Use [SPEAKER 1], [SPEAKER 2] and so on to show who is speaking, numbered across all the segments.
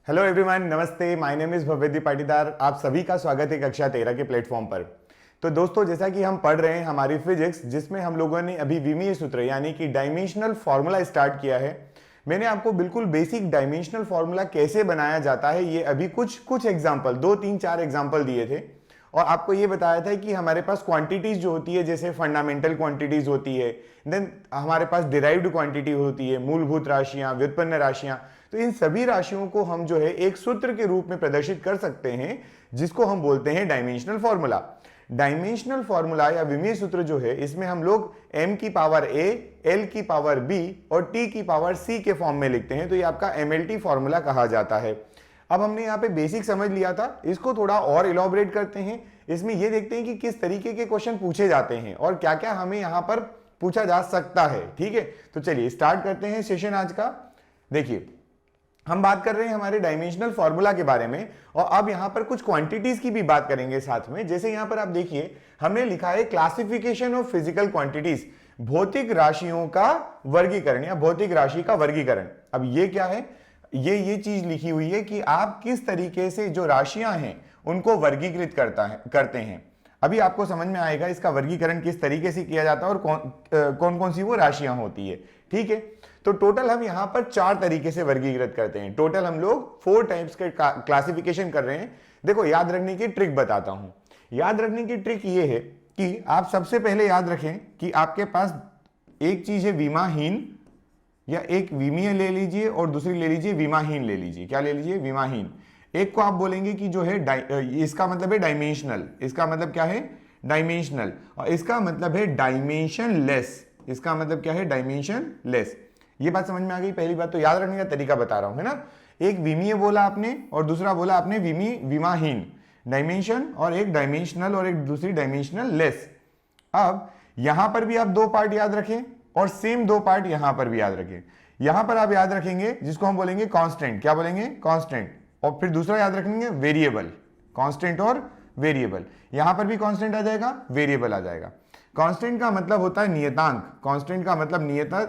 [SPEAKER 1] Hello everyone, नमस्ते। My name is Bhavyadeep Patidar. आप सभी का स्वागत है कक्षा 13 के प्लेटफॉर्म पर। तो दोस्तों, जैसा कि हम पढ़ रहे हैं हमारी फिजिक्स, जिसमें हम लोगों ने अभी विमीय सूत्र यानी कि डायमेंशनल फॉर्मूला स्टार्ट किया है। मैंने आपको बिल्कुल बेसिक डायमेंशनल फॉर्मूला कैसे बनाया जाता है ये अभी कुछ एग्जाम्पल, 2 3 4 एग्जाम्पल दिए थे और आपको ये बताया था कि हमारे पास क्वांटिटीज जो होती है, जैसे फंडामेंटल क्वांटिटीज होती है, देन हमारे पास डिराइव्ड क्वांटिटी होती है, मूलभूत राशियां, व्युत्पन्न राशियां। तो इन सभी राशियों को हम जो है एक सूत्र के रूप में प्रदर्शित कर सकते हैं, जिसको हम बोलते हैं डायमेंशनल फॉर्मूला। डायमेंशनल फॉर्मूला या विमीय सूत्र जो है, इसमें हम लोग m की पावर a, l की पावर b और t की पावर c के फॉर्म में लिखते हैं। तो ये आपका MLT फॉर्मूला कहा जाता है। अब हमने यहाँ पे बेसिक समझ लिया था, इसको थोड़ा और इलॉबरेट करते हैं। इसमें ये देखते हैं कि किस तरीके के क्वेश्चन पूछे जाते हैं और क्या क्या हमें यहाँ पर पूछा जा सकता है। ठीक है, तो चलिए स्टार्ट करते हैं सेशन आज का। देखिए, हम बात कर रहे हैं हमारे डायमेंशनल फॉर्मूला के बारे में और अब यहां पर कुछ क्वांटिटीज की भी बात करेंगे साथ में। जैसे यहां पर आप देखिए, हमने लिखा है क्लासिफिकेशन ऑफ फिजिकल क्वांटिटीज, भौतिक राशियों का वर्गीकरण या भौतिक राशि का वर्गीकरण। अब ये क्या है? ये चीज लिखी हुई है कि आप किस तरीके से जो राशियां हैं उनको वर्गीकृत करते हैं। अभी आपको समझ में आएगा इसका वर्गीकरण किस तरीके से किया जाता है और कौन कौन सी वो राशियां होती है। ठीक है, तो टोटल हम यहां पर 4 तरीके से वर्गीकृत करते हैं। टोटल हम लोग 4 टाइप्स के क्लासिफिकेशन कर रहे हैं। देखो, याद रखने की ट्रिक बताता हूं। याद रखने की ट्रिक ये है कि आप सबसे पहले याद रखें कि आपके पास एक चीज है विमाहीन, या एक विमीय ले लीजिए और दूसरी ले लीजिए विमाहीन ले लीजिए। क्या ले लीजिए? विमाहीन। एक को आप बोलेंगे कि जो है इसका मतलब है डायमेंशनल। इसका मतलब क्या है? डायमेंशनल। और इसका मतलब है डायमेंशन लेस। इसका मतलब क्या है? Dimension less. ये बात समझ में आ गई? पहली बात तो याद रखने का तरीका बता रहा हूं, है ना। एक विमीय बोला आपने और दूसरा बोला आपने विमाहीन, डायमेंशन, और एक डायमेंशनल और एक दूसरी डायमेंशनल लेस। अब यहां पर भी आप 2 पार्ट याद रखें और सेम 2 पार्ट यहां पर भी याद रखें। यहां पर आप याद रखेंगे जिसको हम बोलेंगे कांस्टेंट। क्या बोलेंगे? कांस्टेंट। और फिर दूसरा याद रखेंगे वेरिएबल। कांस्टेंट और वेरिएबल। यहां पर भी कांस्टेंट आ जाएगा, वेरिएबल आ जाएगा। कांस्टेंट का मतलब होता है नियतांक। कांस्टेंट का मतलब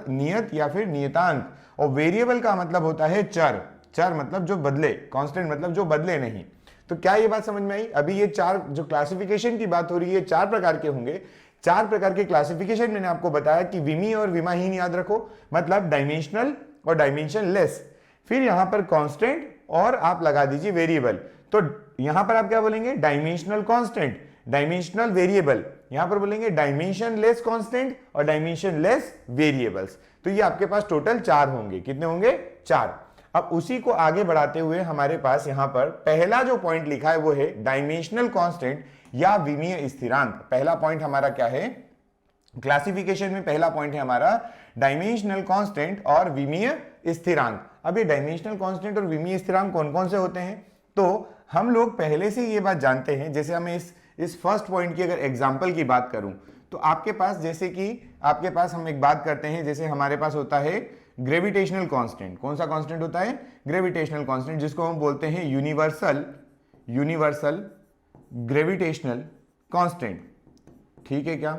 [SPEAKER 1] नियत या फिर नियतांक। और वेरिएबल का मतलब होता है चर। चर मतलब जो बदले, कांस्टेंट मतलब जो बदले नहीं। तो क्या ये बात समझ में आई? अभी ये 4 जो क्लासिफिकेशन की बात हो रही है, 4 प्रकार के होंगे। 4 प्रकार के क्लासिफिकेशन मैंने आपको बताया कि विमीय और विमाहीन याद रखो, मतलब डायमेंशनल और डायमेंशन लेस। फिर यहां पर कांस्टेंट और आप लगा दीजिए वेरिएबल। तो यहां पर आप क्या बोलेंगे? Dimensional constant, dimensional variable. यहां पर बोलेंगे डायमेंशन लेस कांस्टेंट और डायमेंशन लेस वेरिएबल्स। तो ये आपके पास टोटल 4 होंगे। कितने होंगे? 4। अब उसी को आगे बढ़ाते हुए हमारे पास यहां पर पहला जो पॉइंट लिखा है वो है डायमेंशनल कांस्टेंट या विमीय स्थिरांक। पहला पॉइंट हमारा क्या है क्लासिफिकेशन में? पहला पॉइंट है हमारा डायमेंशनल कांस्टेंट और विमीय स्थिरांक। अब ये डायमेंशनल कांस्टेंट और विमीय स्थिरांक कौन कौन से होते हैं? तो हम लोग पहले से ये बात जानते हैं। जैसे हमें इस फर्स्ट पॉइंट की अगर एग्जांपल की बात करूं तो आपके पास, जैसे कि आपके पास हम एक बात करते हैं, जैसे हमारे पास होता है ग्रेविटेशनल कांस्टेंट। कौन सा कांस्टेंट होता है? ग्रेविटेशनल कांस्टेंट, जिसको हम बोलते हैं यूनिवर्सल ग्रेविटेशनल कांस्टेंट। ठीक है क्या?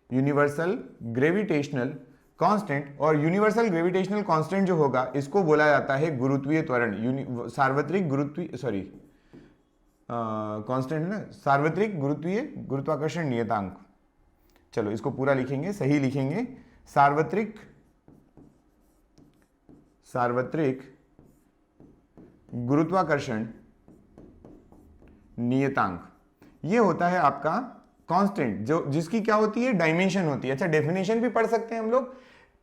[SPEAKER 1] Universal gravitational constant. और यूनिवर्सल ग्रेविटेशनल कांस्टेंट जो होगा इसको बोला जाता है गुरुत्वीय त्वरण, सार्वत्रिक गुरुत्वीय, सॉरी कांस्टेंट है ना, सार्वत्रिक गुरुत्वाकर्षण नियतांक। चलो इसको पूरा लिखेंगे, सही लिखेंगे, सार्वत्रिक गुरुत्वाकर्षण नियतांक। ये होता है आपका कांस्टेंट, जो जिसकी क्या होती है? डायमेंशन होती है। अच्छा, डेफिनेशन भी पढ़ सकते हैं हम लोग।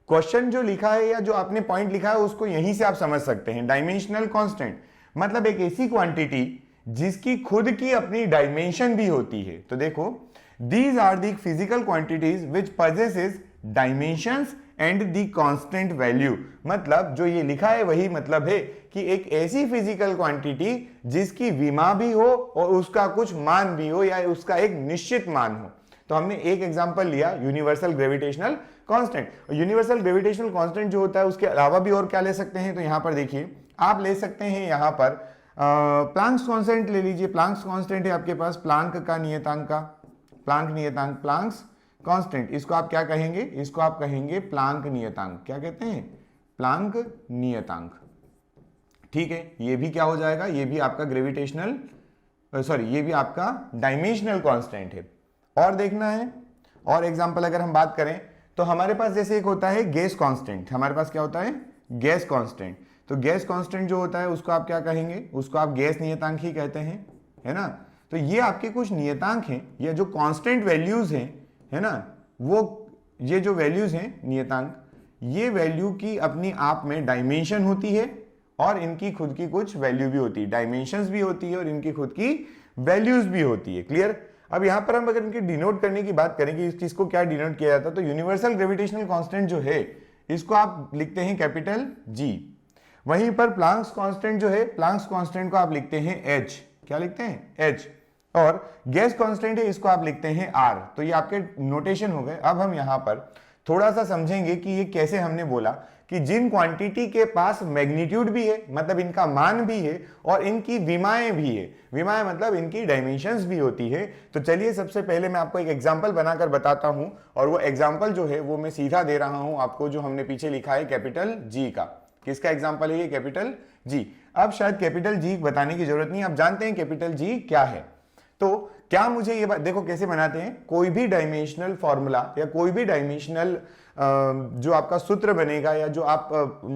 [SPEAKER 1] क्वेश्चन जो लिखा है या जो आपने पॉइंट लिखा है उसको यहीं से आप समझ सकते हैं। डायमेंशनल कांस्टेंट मतलब एक ऐसी क्वांटिटी जिसकी खुद की अपनी डायमेंशन भी होती है। तो देखो, these are the physical quantities which possesses dimensions and the constant value. मतलब जो ये लिखा है वही मतलब है कि एक ऐसी फिजिकल क्वांटिटी जिसकी विमा भी हो और उसका कुछ मान भी हो या उसका एक निश्चित मान हो। तो हमने एक एग्जांपल लिया universal gravitational constant. Universal gravitational constant जो होता है उसके अलावा भी और क्या ले सकते हैं? तो यहां पर देखिए, आप ले सकते हैं यहां पर प्लांक्स कांस्टेंट ले लीजिए। प्लांक्स कांस्टेंट है आपके पास, प्लांक का नियतांक का, प्लांक नियतांक, प्लांक्स कांस्टेंट। इसको आप क्या कहेंगे? इसको आप कहेंगे प्लांक नियतांक। क्या कहते हैं? प्लांक नियतांक। ठीक है, ये भी क्या हो जाएगा, ये भी आपका ग्रेविटेशनल ये भी आपका डायमेंशनल कांस्टेंट है। और देखना है, और एग्जांपल अगर हम बात करें तो हमारे पास जैसे एक होता है गैस कांस्टेंट, हमारे पास क्या होता है गैस कांस्टेंट। तो गैस कांस्टेंट जो होता है उसको आप क्या कहेंगे, उसको आप गैस नियतांक ही कहते हैं, है ना। तो ये आपके कुछ नियतांक हैं, ये जो कांस्टेंट वैल्यूज हैं, है ना, वो ये जो वैल्यूज हैं नियतांक, ये वैल्यू की अपनी आप में डायमेंशन होती है और इनकी खुद की कुछ वैल्यू भी होती है, डायमेंशंस भी होती है और इनकी खुद की वैल्यूज भी होती है। क्लियर। अब यहां पर हम अगर इनके डिनोट करने की बात करें कि इस चीज को क्या डिनोट किया जाता है, तो यूनिवर्सल ग्रेविटेशनल कांस्टेंट जो है इसको आप लिखते हैं कैपिटल जी। वहीं पर प्लांक्स कांस्टेंट जो है, प्लांक्स कांस्टेंट को आप लिखते हैं एच। क्या लिखते हैं, एच। और गैस कांस्टेंट है, इसको आप लिखते हैं आर। तो ये आपके नोटेशन हो गए। अब हम यहां पर थोड़ा सा समझेंगे कि ये कैसे हमने बोला कि जिन क्वांटिटी के पास मैग्नीट्यूड भी है, मतलब इनका मान भी है, और इनकी विमाएं भी है, विमाएं मतलब इनकी डायमेंशंस भी होती है। तो चलिए सबसे पहले मैं आपको एक एग्जांपल बनाकर बताता हूं, और वो एग्जांपल जो है वो मैं सीधा दे रहा हूं आपको, जो हमने पीछे लिखा है कैपिटल जी का। किसका एग्जांपल है ये, कैपिटल जी। अब शायद कैपिटल जी बताने की जरूरत नहीं, आप जानते हैं कैपिटल जी क्या है। तो क्या मुझे ये बात देखो कैसे बनाते हैं, कोई भी डायमेंशनल फॉर्मूला या कोई भी डायमेंशनल जो आपका सूत्र बनेगा या जो आप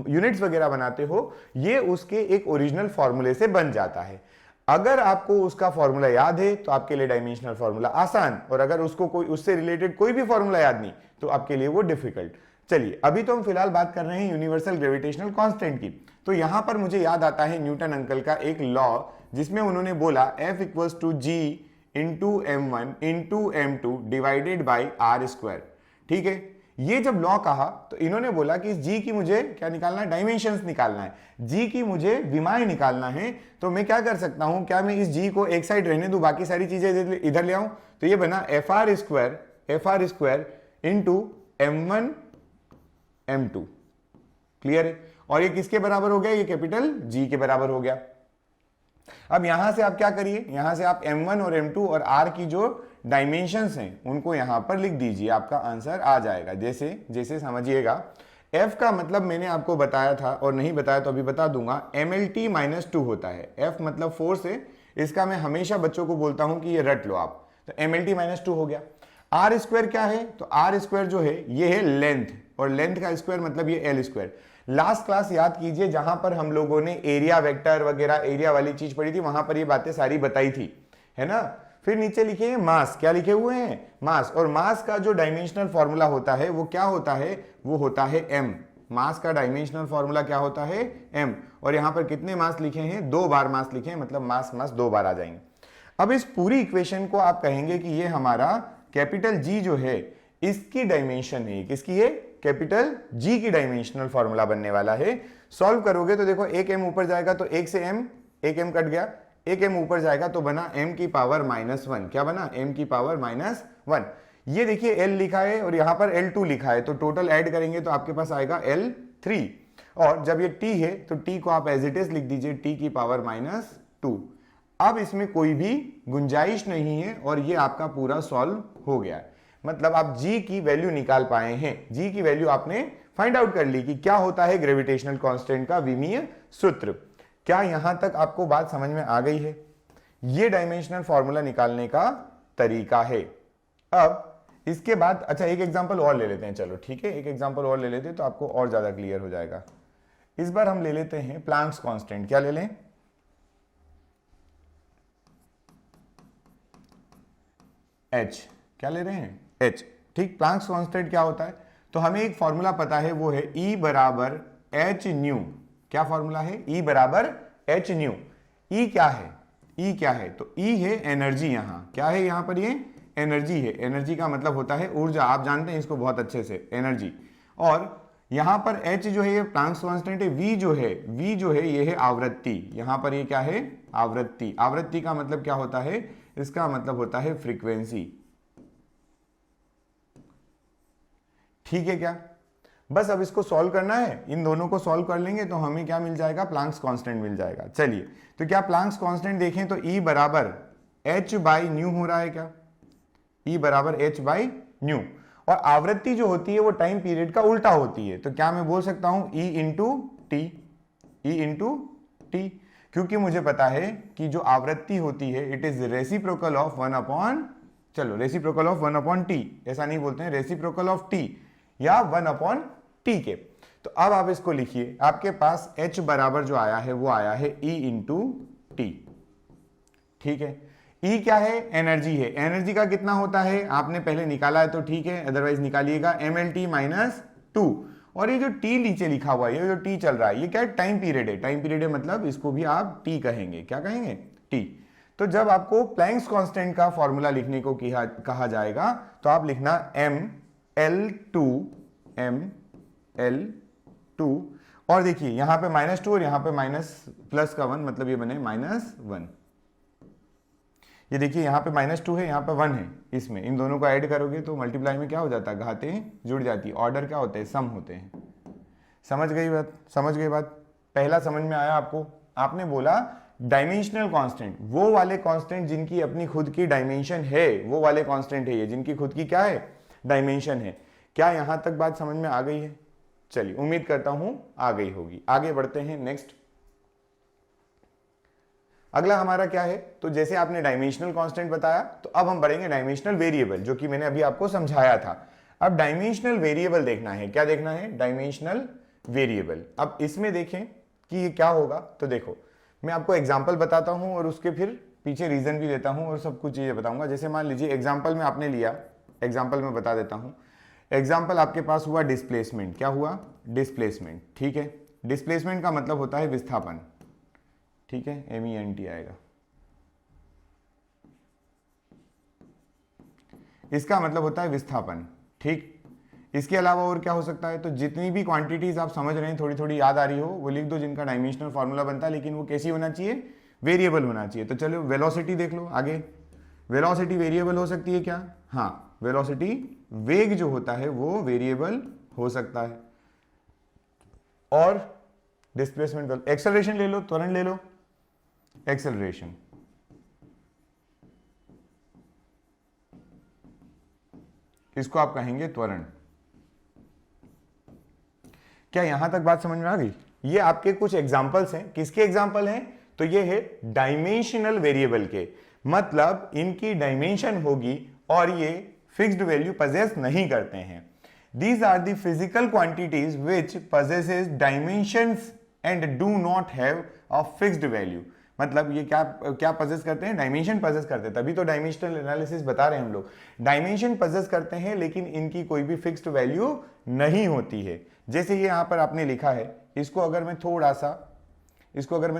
[SPEAKER 1] यूनिट्स वगैरह बनाते हो, ये उसके एक ओरिजिनल फॉर्मूले से बन जाता है। अगर आपको उसका फॉर्मूला याद है तो आपके लिए डायमेंशनल फॉर्मूला आसान, और अगर उसको कोई उससे रिलेटेड कोई भी फॉर्मूला याद नहीं तो आपके लिए वो डिफिकल्ट। चलिए अभी तो हम फिलहाल बात कर रहे हैं यूनिवर्सल ग्रेविटेशनल कांस्टेंट की। तो यहां पर मुझे याद आता है न्यूटन अंकल का एक लॉ, जिसमें उन्होंने बोला F equals to G into m1 into m2 divided by R square. ठीक है, ये जब लॉ कहा तो इन्होंने बोला कि इस जी की मुझे क्या निकालना है, डायमेंशंस निकालना है, जी की मुझे विमाएं निकालना है। तो मैं क्या कर सकता हूं, क्या मैं इस जी को एक साइड रहने दूं, बाकी सारी चीजें इधर ले आऊं। तो ये बना F R square into m1 m2। Clear है। और ये किसके बराबर हो गया, ये कैपिटल जी के बराबर हो गया। अब यहां से आप क्या करिए, यहां से आप m1 और m2 और r की जो डायमेंशंस हैं उनको यहां पर लिख दीजिए, आपका आंसर आ जाएगा। जैसे जैसे समझिएगा, f का मतलब मैंने आपको बताया था, और नहीं बताया तो अभी बता दूंगा, mlt-2 होता है। f मतलब फोर्स है, इसका मैं हमेशा बच्चों को बोलता हूं कि ये रट लो आप। तो mlt-2 हो गया। आर स्क्वायर क्या है, तो आर स्क्वायर जो है ये है लेंथ, और लेंथ का स्क्वायर मतलब ये एल स्क्वायर। लास्ट क्लास याद कीजिए जहां पर हम लोगों ने एरिया वेक्टर वगैरह एरिया वाली चीज पढ़ी थी, वहां पर ये बातें सारी बताई थी, है ना। फिर नीचे लिखे हैं मास, क्या लिखे हुए हैं, मास। और मास का जो डायमेंशनल फॉर्मूला होता है वो क्या होता है, वो होता है m। मास का डायमेंशनल फॉर्मूला क्या होता है, m। और यहां पर कितने मास लिखे हैं, 2 बार मास लिखे हैं, मतलब मास मास 2 बार आ जाएंगे। अब इस पूरी इक्वेशन को आप कहेंगे कि ये हमारा कैपिटल जी जो है इसकी डायमेंशन है, किसकी है, कैपिटल जी की डायमेंशनल फॉर्मूला बनने वाला है। सॉल्व करोगे तो देखो एक m ऊपर जाएगा तो एक से m, एक m कट गया, एक m ऊपर जाएगा तो बना m की पावर -1। क्या बना, m की पावर -1। ये देखिए l लिखा है और यहां पर L2 लिखा है, तो टोटल ऐड करेंगे तो आपके पास आएगा L3। और जब ये t है तो t को आप एज इट इज लिख दीजिए t की पावर -2। अब इसमें कोई भी गुंजाइश नहीं है और ये आपका पूरा सॉल्व हो गया है। मतलब आप g की वैल्यू निकाल पाए हैं, g की वैल्यू आपने फाइंड आउट कर ली कि क्या होता है ग्रेविटेशनल कांस्टेंट का विमीय सूत्र। क्या यहां तक आपको बात समझ में आ गई है, ये डायमेंशनल फॉर्मूला निकालने का तरीका है। अब इसके बाद अच्छा एक एग्जांपल और ले लेते हैं, चलो ठीक है, एक एग्जांपल और ले लेते हैं तो आपको और ज्यादा क्लियर हो जाएगा। इस बार हम ले लेते हैं प्लांक्स कांस्टेंट। क्या ले लें, h। क्या ले रहे हैं, h। ठीक, प्लांक्स कांस्टेंट क्या होता है, तो हमें एक फॉर्मूला पता है, वो है E बराबर h न्यू। क्या फॉर्मूला है, E बराबर h न्यू। E क्या है, E क्या है, तो E है एनर्जी। यहां क्या है, यहां पर ये एनर्जी है। एनर्जी का मतलब होता है ऊर्जा, आप जानते हैं इसको बहुत अच्छे से, एनर्जी। और यहां पर h जो है ये प्लांक्स कांस्टेंट है। V जो है ये है आवृत्ति। यहां पर ये क्या है, आवृत्ति। आवृत्ति का मतलब क्या होता है, इसका मतलब होता है फ्रीक्वेंसी। ठीक है क्या, बस अब इसको सॉल्व करना है, इन दोनों को सॉल्व कर लेंगे तो हमें क्या मिल जाएगा, प्लांक्स कांस्टेंट मिल जाएगा। चलिए तो क्या प्लांक्स कांस्टेंट देखें तो E बराबर h बाई न्यू हो रहा है। क्या, E बराबर h बाई न्यू। और आवृत्ति जो होती है वो टाइम पीरियड का उल्टा होती है, तो क्या मैं बोल सकता हूं E into T, E into T, क्योंकि मुझे पता है कि जो आवृत्ति होती है it is reciprocal of 1 upon, चलो रेसिप्रोकल ऑफ 1 अपॉन टी, ऐसा नहीं बोलते हैं, रेसिप्रोकल ऑफ टी या 1 अपॉन टी के। तो अब आप इसको लिखिए, आपके पास H बराबर जो आया है वो आया है E इंटू टी, ठीक है। E क्या है? एनर्जी है। एनर्जी का कितना होता है आपने पहले निकाला है तो ठीक है, अदरवाइज निकालिएगा mLT माइनस 2। और ये जो T नीचे लिखा हुआ है, ये जो T चल रहा है, ये क्या है? टाइम पीरियड है। टाइम पीरियड है मतलब इसको भी आप T कहेंगे। क्या कहेंगे? T। तो जब आपको प्लैंक्स कांस्टेंट का फॉर्मूला लिखने को कहा जाएगा तो आप लिखना mL2 और देखिए यहां पे -2 और यहां पे माइनस प्लस का 1, मतलब ये बने -1। ये देखिए यहां पे -2 है, यहां पे 1 है, इसमें इन दोनों को ऐड करोगे तो मल्टीप्लाई में क्या हो जाता है? घातें जुड़ जाती है। ऑर्डर क्या होते हैं? सम होते हैं। समझ गई बात? समझ गई बात? पहला समझ में आया आपको? आपने बोला डायमेंशनल कांस्टेंट, वो वाले कांस्टेंट जिनकी अपनी खुद की डायमेंशन है, वो वाले कांस्टेंट है ये, जिनकी खुद की क्या है? डायमेंशन है। क्या यहां तक बात समझ में आ गई है? चलिए, उम्मीद करता हूं आ गई होगी। आगे बढ़ते हैं। नेक्स्ट, अगला हमारा क्या है? तो जैसे आपने डायमेंशनल कांस्टेंट बताया, तो अब हम बढ़ेंगे डायमेंशनल वेरिएबल, जो कि मैंने अभी आपको समझाया था। अब डायमेंशनल वेरिएबल देखना है। क्या देखना है? Dimensional variable. अब इसमें देखें कि ये क्या होगा। तो देखो, मैं आपको एग्जाम्पल बताता हूं और उसके फिर पीछे रीजन भी देता हूं और सब कुछ चीजें बताऊंगा। जैसे मान लीजिए एग्जाम्पल में आपने लिया, एग्जाम्पल में बता देता हूं। एग्जाम्पल आपके पास हुआ डिस्प्लेसमेंट। क्या हुआ? डिस्प्लेसमेंट, ठीक है। डिस्प्लेसमेंट का मतलब होता है विस्थापन, ठीक है, MENT आएगा। इसका मतलब होता है विस्थापन, ठीक। इसके अलावा और क्या हो सकता है? तो जितनी भी क्वांटिटीज आप समझ रहे हैं, थोड़ी थोड़ी याद आ रही हो, वो लिख दो, जिनका डायमेंशनल फॉर्मूला बनता है, लेकिन वो कैसी होना चाहिए? वेरिएबल होना चाहिए। तो चलो वेलोसिटी देख लो आगे। वेलोसिटी वेरिएबल हो सकती है क्या? हाँ, वेलोसिटी, वेग जो होता है वो वेरिएबल हो सकता है। और डिस्प्लेसमेंट, एक्सेलरेशन ले लो, त्वरण ले लो, एक्सेलरेशन, इसको आप कहेंगे त्वरण। क्या यहां तक बात समझ में आ गई? ये आपके कुछ एग्जांपल्स हैं। किसके एग्जांपल हैं? तो ये है डायमेंशनल वेरिएबल के, मतलब इनकी डायमेंशन होगी और ये फिक्स्ड वैल्यू पजेस नहीं करते हैं। These are the physical quantities which possesses dimensions and do not have a fixed value। मतलब ये क्या पजेस करते हैं? डायमेंशन पजेस करते हैं, तभी तो डायमेंशनल एनालिसिस बता रहे हैं हम लोग। डायमेंशन पजेस करते हैं लेकिन इनकी कोई भी फिक्स्ड वैल्यू नहीं होती है। जैसे ये यहां पर आपने लिखा है, इसको अगर मैं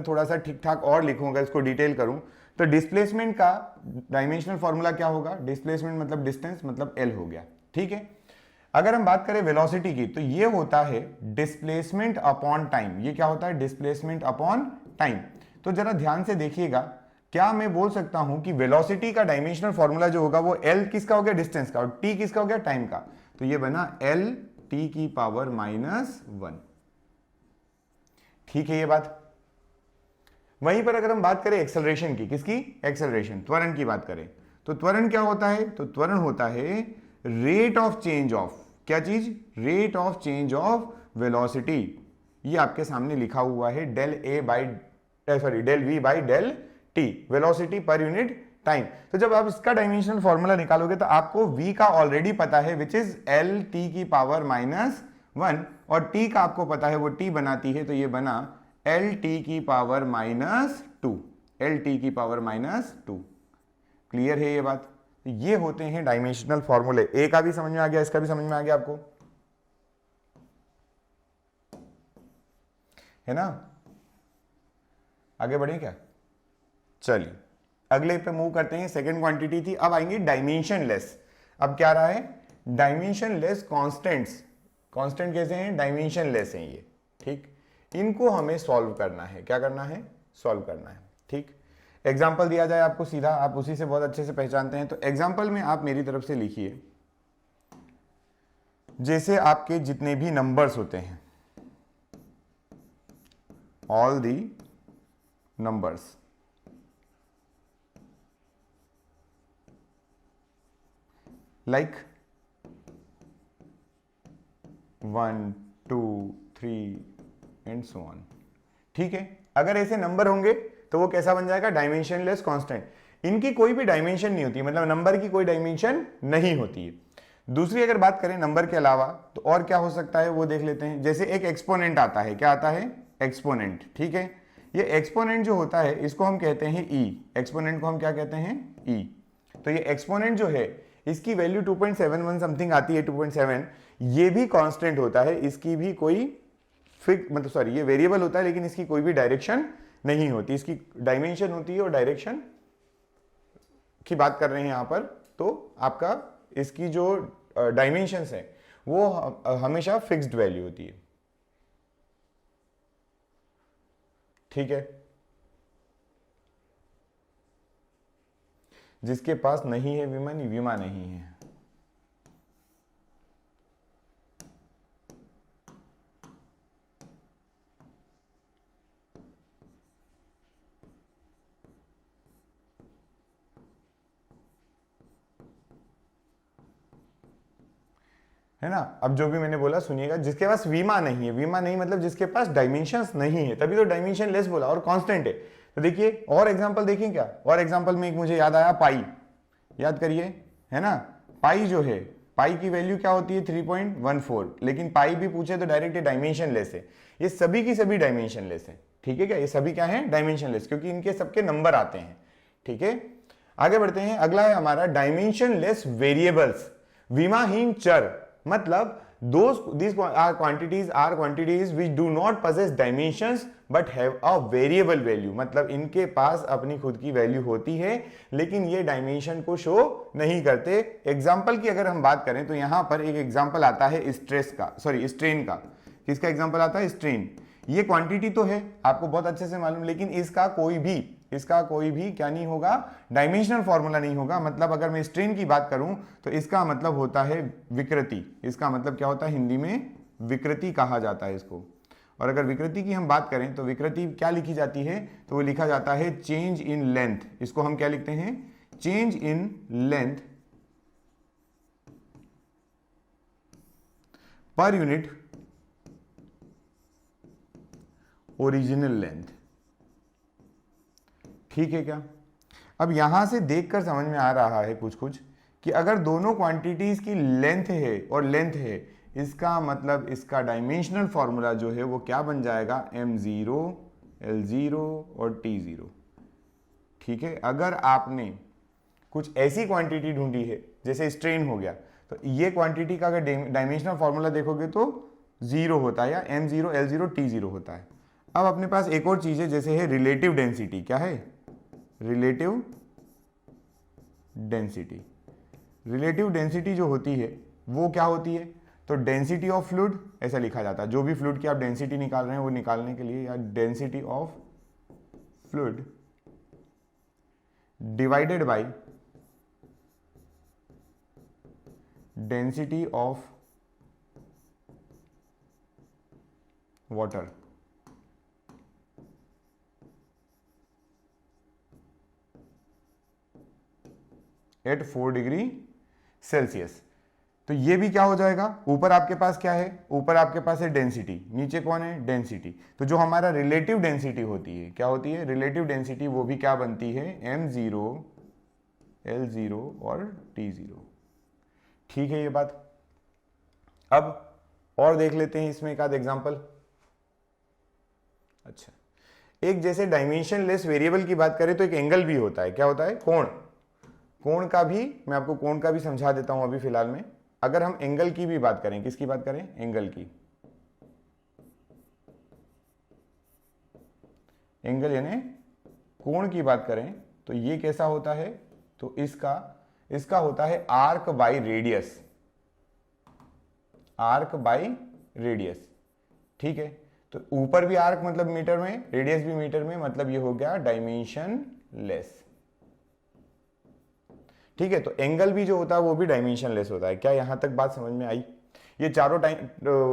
[SPEAKER 1] थोड़ा सा ठीक ठाक और लिखूंगा, इसको डिटेल करूं, तो डिस्प्लेसमेंट का डायमेंशनल फॉर्मूला क्या होगा? डिस्प्लेसमेंट मतलब डिस्टेंस, मतलब L हो गया, ठीक है। अगर हम बात करें वेलोसिटी की, तो ये होता है डिस्प्लेसमेंट अपॉन टाइम। ये क्या होता है? Displacement upon time. तो जरा ध्यान से देखिएगा, क्या मैं बोल सकता हूं कि वेलोसिटी का डायमेंशनल फॉर्मूला जो होगा वो L किसका हो गया? डिस्टेंस का, और T किसका हो गया? टाइम का। तो ये बना LT की पावर -1, ठीक है ये बात। वहीं पर अगर हम बात करें एक्सेलरेशन की, किसकी? एक्सेलरेशन, त्वरण की बात करें, तो त्वरण क्या होता है? तो त्वरण होता है रेट ऑफ चेंज ऑफ, क्या चीज? Rate of change of velocity. ये आपके सामने लिखा हुआ है, del V by del T, velocity पर यूनिट टाइम। तो जब आप इसका डायमेंशनल फॉर्मूला निकालोगे तो आपको V का ऑलरेडी पता है, विच इज LT की पावर -1, और T का आपको पता है, वो T बनाती है, तो ये बना LT की पावर -2, LT की पावर -2। क्लियर है ये बात? ये होते हैं डायमेंशनल फॉर्मूले। ए का भी समझ में आ गया, इसका भी समझ में आ गया आपको, है ना? आगे बढ़े क्या? चलिए अगले पे मूव करते हैं। सेकंड क्वांटिटी थी, अब आएंगे डायमेंशन लेस। अब क्या रहा है? Dimension less constants. कॉन्स्टेंट कैसे हैं? डायमेंशन लेस हैं ये, ठीक। इनको हमें सॉल्व करना है। क्या करना है? सॉल्व करना है, ठीक। एग्जाम्पल दिया जाए आपको सीधा, आप उसी से बहुत अच्छे से पहचानते हैं। तो एग्जाम्पल में आप मेरी तरफ से लिखिए, जैसे आपके जितने भी नंबर्स होते हैं, all the numbers, like 1 2 3 and so on, ठीक है। अगर ऐसे नंबर होंगे तो वो कैसा बन जाएगा, डायमेंशनलेस कांस्टेंट। इनकी कोई भी डायमेंशन नहीं होती, मतलब नंबर की कोई डायमेंशन नहीं होती है। दूसरी अगर बात करें नंबर के अलावा तो और क्या हो सकता है वो देख लेते हैं। जैसे एक एक्सपोनेंट आता है, क्या आता है, एक्सपोनेंट, ठीक है। ये एक्सपोनेंट जो होता है इसको हम कहते हैं ई, एक्सपोनेंट को हम क्या कहते हैं, ई। तो ये एक्सपोनेंट जो है इसकी वैल्यू 2.71 समथिंग आती है, 2.7। ये भी कांस्टेंट होता है, इसकी भी कोई फिक्स, मतलब सॉरी ये वेरिएबल होता है लेकिन इसकी कोई भी डायरेक्शन नहीं होती, इसकी डायमेंशन होती है और डायरेक्शन की बात कर रहे हैं यहां पर। तो आपका इसकी जो डायमेंशंस है वो हमेशा फिक्स्ड वैल्यू होती है, ठीक है। जिसके पास नहीं है विमान, विमा नहीं है। है ना। अब जो भी मैंने बोला सुनिएगा, जिसके पास वीमा नहीं है, वीमा नहीं मतलब जिसके पास डायमेंशंस नहीं है, तभी तो डायमेंशन लेस बोला, और कांस्टेंट है। तो देखिए और एग्जांपल देखें क्या, और एग्जांपल में एक मुझे याद आया, पाई, याद करिए, है ना। पाई जो है, पाई की वैल्यू क्या होती है, 3.14, लेकिन पाई भी पूछे तो डायरेक्ट ये डायमेंशन लेस है। ये सभी की सभी डायमेंशन लेस है, ठीक है क्या, ये सभी क्या है, डायमेंशन लेस, क्योंकि इनके सबके नंबर आते हैं, ठीक है। आगे बढ़ते हैं, अगला है हमारा डायमेंशन लेस वेरिएबल्स, विमाहीन चर, मतलब these are quantities which do not possess dimensions but have a variable value, मतलब इनके पास अपनी खुद की वैल्यू होती है लेकिन ये डायमेंशन को शो नहीं करते। एग्जांपल की अगर हम बात करें तो यहां पर एक एग्जांपल आता है स्ट्रेस का, सॉरी स्ट्रेन का। किसका एग्जांपल आता है, स्ट्रेन। ये क्वांटिटी तो है आपको बहुत अच्छे से मालूम, लेकिन इसका कोई भी क्या नहीं होगा, डायमेंशनल फॉर्मूला नहीं होगा। मतलब अगर मैं स्ट्रेन की बात करूं तो इसका मतलब होता है विकृति, इसका मतलब क्या होता है, हिंदी में विकृति कहा जाता है इसको। और अगर विकृति की हम बात करें तो विकृति क्या लिखी जाती है, तो वो लिखा जाता है चेंज इन लेंथ। इसको हम क्या लिखते हैं, change in length per unit original length, ठीक है क्या। अब यहां से देखकर समझ में आ रहा है कुछ कि अगर दोनों क्वांटिटीज की लेंथ है और लेंथ है, इसका मतलब इसका डायमेंशनल फॉर्मूला जो है वो क्या बन जाएगा, m0 l0 और t0, ठीक है। अगर आपने कुछ ऐसी क्वांटिटी ढूंढी है जैसे स्ट्रेन हो गया, तो ये क्वांटिटी का अगर डायमेंशनल फॉर्मूला देखोगे तो 0 होता है, या m0 l0 t0 होता है। अब अपने पास एक और चीज है, जैसे है रिलेटिव डेंसिटी। क्या है, रिलेटिव डेंसिटी। रिलेटिव डेंसिटी जो होती है वो क्या होती है, तो डेंसिटी ऑफ फ्लूइड ऐसा लिखा जाता है। जो भी फ्लूइड की आप डेंसिटी निकाल रहे हैं वो निकालने के लिए, या density of fluid divided by density of water at 4 degree Celsius. तो ये भी क्या हो जाएगा, ऊपर आपके पास क्या है, ऊपर आपके पास है डेंसिटी, नीचे कौन है, डेंसिटी। तो जो हमारा रिलेटिव डेंसिटी होती है, क्या होती है, रिलेटिव डेंसिटी, वो भी क्या बनती है, m0 l0 और t0, ठीक है ये बात। अब और देख लेते हैं इसमें एक आध एग्जांपल। अच्छा, एक जैसे डायमेंशन लेस वेरिएबल की बात करें तो एक एंगल भी होता है। क्या होता है, कोण। कोण का भी मैं आपको कोण का भी समझा देता हूं अभी फिलहाल में। अगर हम एंगल की भी बात करें, किसकी बात करें, एंगल की, एंगल यानी कोण की बात करें तो ये कैसा होता है, तो इसका होता है arc by radius, arc by radius, ठीक है। तो ऊपर भी आर्क मतलब मीटर में, रेडियस भी मीटर में, मतलब ये हो गया डायमेंशन लेस, ठीक है। तो एंगल भी जो होता है वो भी डायमेंशन लेस होता है। क्या यहां तक बात समझ में आई, ये चारों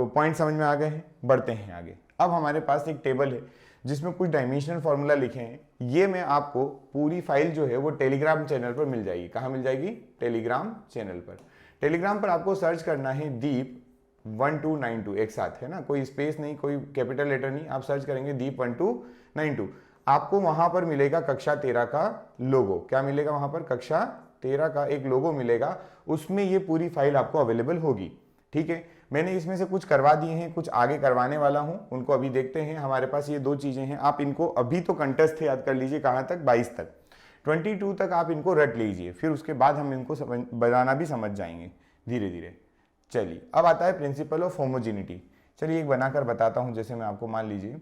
[SPEAKER 1] पॉइंट समझ में आ गए हैं। बढ़ते हैं आगे। अब हमारे पास एक टेबल है जिसमें कुछ डायमेंशनल फॉर्मूला लिखे हैं। ये मैं आपको पूरी फाइल जो है वो टेलीग्राम चैनल पर मिल जाएगी। कहाँ मिल जाएगी, टेलीग्राम चैनल पर। टेलीग्राम पर आपको सर्च करना है दीप 1292 एक साथ, है ना, कोई स्पेस नहीं, कोई कैपिटल लेटर नहीं, आप सर्च करेंगे दीप 1292, आपको वहां पर मिलेगा कक्षा 13 का लोगो। क्या मिलेगा वहां पर? कक्षा 13 का एक लोगो मिलेगा, उसमें ये पूरी फाइल आपको अवेलेबल होगी। ठीक है, मैंने इसमें से कुछ करवा दिए हैं, कुछ आगे करवाने वाला हूं, उनको अभी देखते हैं। हमारे पास ये दो चीजें हैं, आप इनको अभी तो कंटेस्ट थे, याद कर लीजिए कहां तक, 22 तक, 22 तक आप इनको रट लीजिए, फिर उसके बाद हम इनको बनाना भी समझ जाएंगे धीरे धीरे। चलिए, अब आता है प्रिंसिपल ऑफ होमोजेनिटी। चलिए एक बनाकर बताता हूं, जैसे मैं आपको, मान लीजिए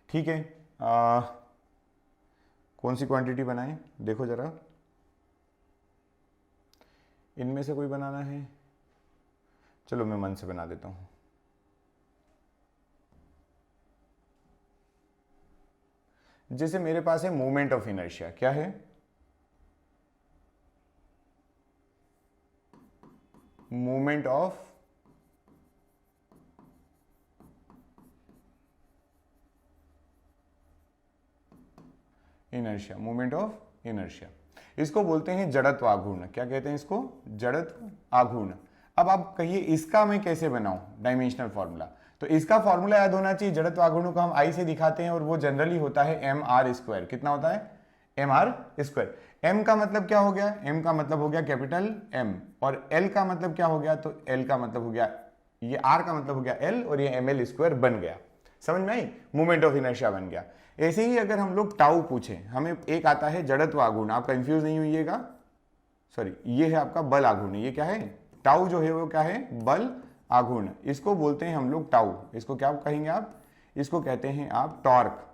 [SPEAKER 1] ठीक है, कौन सी क्वांटिटी बनाएं, देखो जरा, इनमें से कोई बनाना है? चलो मैं मन से बना देता हूं। जैसे मेरे पास है मोमेंट ऑफ इनर्शिया, क्या है? Moment of inertia, moment of inertia, इसको बोलते हैं जड़त्व आघूर्ण। क्या कहते हैं इसको? जड़त्व आघूर्ण। अब आप कहिए इसका मैं कैसे बनाऊं डायमेंशनल फॉर्मूला? तो इसका फॉर्मूला याद होना चाहिए, जड़त्व आघूर्ण को हम आई से दिखाते हैं और वो जनरली होता है एम आर स्क्वायर। कितना होता है? M R square. एम का मतलब क्या हो गया? एम का मतलब हो गया कैपिटल एम, और एल का मतलब क्या हो गया? तो एल का मतलब हो गया, ये आर का मतलब हो गया एल, और ये एम एल स्क्वायर बन गया। समझ में आई? मोमेंट ऑफ इनर्शिया बन गया। ऐसे ही अगर हम लोग टाउ पूछें, हमें एक आता है जड़त्व आघूर्ण, आप कंफ्यूज नहीं हुइएगा, सॉरी, ये है आपका बल आघूर्ण। ये क्या है? टाउ जो है वो क्या है? बल आघूर्ण। इसको बोलते हैं हम लोग टाउ। इसको क्या कहेंगे आप? इसको कहते हैं आप टॉर्क।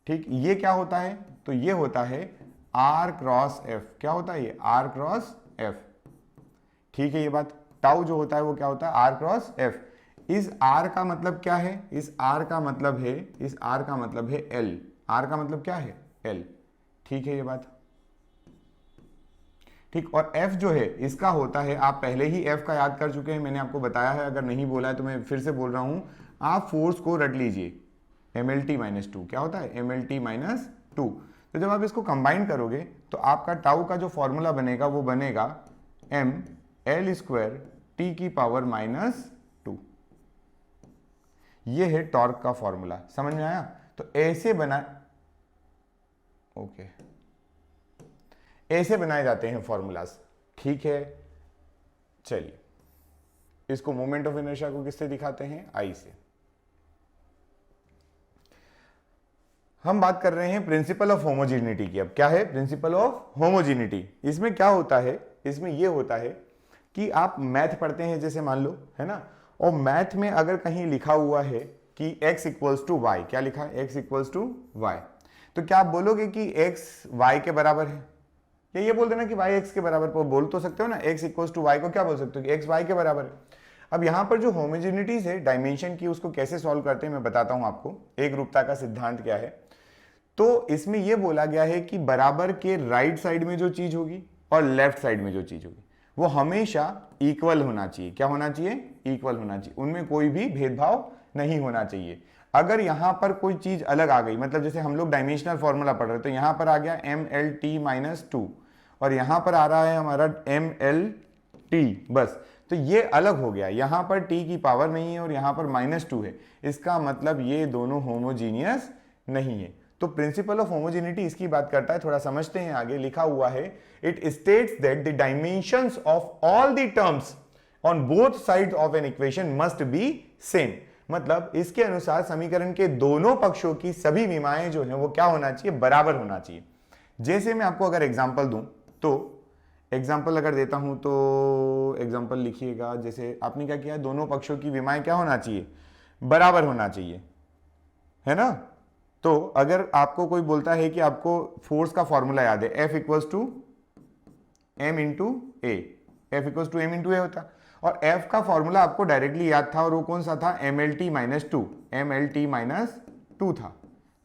[SPEAKER 1] ठीक, ये क्या होता है? तो ये होता है आर क्रॉस एफ। क्या होता है ये? R cross F. ठीक है, ये बात, टाउ जो होता है वो क्या होता है? R cross F. इस R का मतलब क्या है? इस R का मतलब है, इस R का मतलब है L। R का मतलब क्या है? L। ठीक है ये बात, ठीक। और F जो है इसका होता है, आप पहले ही F का याद कर चुके हैं, मैंने आपको बताया है, अगर नहीं बोला है तो मैं फिर से बोल रहा हूं, आप फोर्स को रट लीजिए, MLT-2। क्या होता है? MLT-2। तो जब आप इसको कंबाइन करोगे तो आपका टाउ का जो फॉर्मूला बनेगा वो बनेगा ML² T⁻²। ये है टॉर्क का फॉर्मूला। समझ में आया? तो ऐसे ओके, ऐसे बनाए जाते हैं फॉर्मूलाज। ठीक है, चलिए इसको मोमेंट ऑफ इनर्शिया को किससे दिखाते हैं? आई से। हम बात कर रहे हैं प्रिंसिपल ऑफ होमोजेनिटी की। अब क्या है प्रिंसिपल ऑफ होमोजेनिटी? इसमें क्या होता है? इसमें यह होता है कि आप मैथ पढ़ते हैं, जैसे मान लो, है ना, और मैथ में अगर कहीं लिखा हुआ है कि x = y, क्या लिखा है? x = y, तो क्या आप बोलोगे कि x y के बराबर है, या ये बोल देना कि y x के बराबर? पर बोल तो सकते हो ना, x = y को क्या बोल सकते हो कि x y के बराबर है। अब यहां पर जो होमोजेनिटीज है डायमेंशन की, उसको कैसे सॉल्व करते हैं मैं बताता हूं आपको। एक रूपता का सिद्धांत क्या है? तो इसमें यह बोला गया है कि बराबर के राइट साइड में जो चीज होगी और लेफ्ट साइड में जो चीज होगी वो हमेशा इक्वल होना चाहिए। क्या होना चाहिए? इक्वल होना चाहिए, उनमें कोई भी भेदभाव नहीं होना चाहिए। अगर यहां पर कोई चीज अलग आ गई, मतलब जैसे हम लोग डायमेंशनल फॉर्मूला पढ़ रहे हैं, तो यहां पर आ गया MLT-2 और यहां पर आ रहा है हमारा MLT, बस, तो ये अलग हो गया। यहां पर t की पावर नहीं है और यहां पर -2 है, इसका मतलब ये दोनों होमोजीनियस नहीं है। तो प्रिंसिपल ऑफ होमोजेनिटी इसकी बात करता है, थोड़ा समझते हैं। आगे लिखा हुआ है, it states that the dimensions of all the terms on both sides of an equation must be same. मतलब इसके अनुसार समीकरण के दोनों पक्षों की सभी विमाएं जो हैं वो क्या होना चाहिए? बराबर होना चाहिए। जैसे मैं आपको अगर एग्जांपल दूं, तो एग्जांपल अगर देता हूं तो एग्जांपल लिखिएगा। जैसे आपने क्या किया? दोनों पक्षों की विमाएं क्या होना चाहिए? बराबर होना चाहिए, है ना। तो अगर आपको कोई बोलता है कि आपको फोर्स का फॉर्मूला याद है, F = m × a, F = m × a होता, और F का फॉर्मूला आपको डायरेक्टली याद था, और वो कौन सा था? MLT-2, MLT-2 था।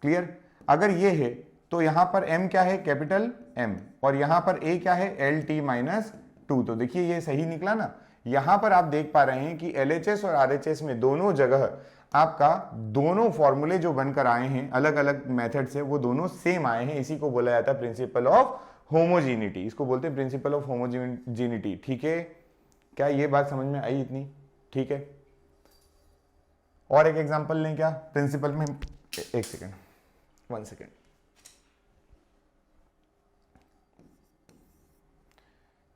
[SPEAKER 1] क्लियर? अगर ये है तो यहां पर m क्या है? कैपिटल M, और यहां पर a क्या है? LT-2। तो देखिए ये सही निकला ना। यहां पर आप देख पा रहे हैं कि LHS और RHS में दोनों जगह आपका दोनों फॉर्मूले जो बनकर आए हैं अलग अलग मेथड से, वो दोनों सेम आए हैं। इसी को बोला जाता है प्रिंसिपल ऑफ होमोजीनिटी, इसको बोलते हैं प्रिंसिपल ऑफ होमोजीनिटी। ठीक है, क्या ये बात समझ में आई इतनी? ठीक है, और एक एग्जांपल लें क्या प्रिंसिपल में? एक सेकेंड, 1 सेकेंड।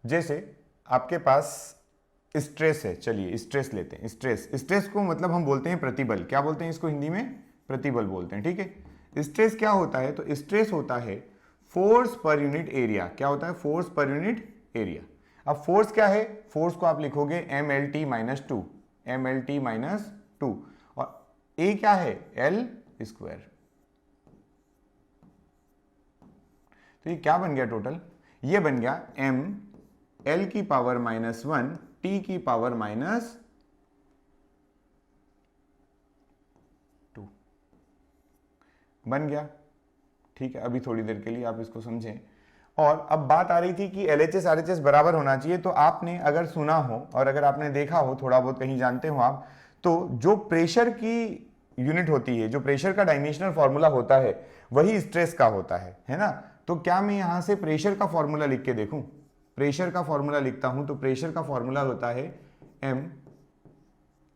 [SPEAKER 1] जैसे आपके पास स्ट्रेस है, चलिए स्ट्रेस लेते हैं। स्ट्रेस को मतलब हम बोलते हैं प्रतिबल। क्या बोलते हैं इसको हिंदी में? प्रतिबल बोलते हैं। ठीक है, स्ट्रेस क्या होता है? तो स्ट्रेस होता है फोर्स पर यूनिट एरिया। क्या होता है? Force per unit area. अब फोर्स क्या है? फोर्स को आप लिखोगे mlt minus two, mlt minus two, और ए क्या है? L square. तो ये क्या बन गया टोटल? ये बन गया m एल की पावर माइनस 1 टी की पावर माइनस 2 बन गया। ठीक है, अभी थोड़ी देर के लिए आप इसको समझें। और अब बात आ रही थी कि LHS RHS बराबर होना चाहिए। तो आपने अगर सुना हो और अगर आपने देखा हो, थोड़ा बहुत कहीं जानते हो आप, तो जो प्रेशर की यूनिट होती है, जो प्रेशर का डायमेंशनल फॉर्मूला होता है, वही स्ट्रेस का होता है ना? तो क्या मैं यहां से प्रेशर का फॉर्मूला लिख के देखूं? प्रेशर का फॉर्मूला लिखता हूं तो प्रेशर का फॉर्मूला होता है m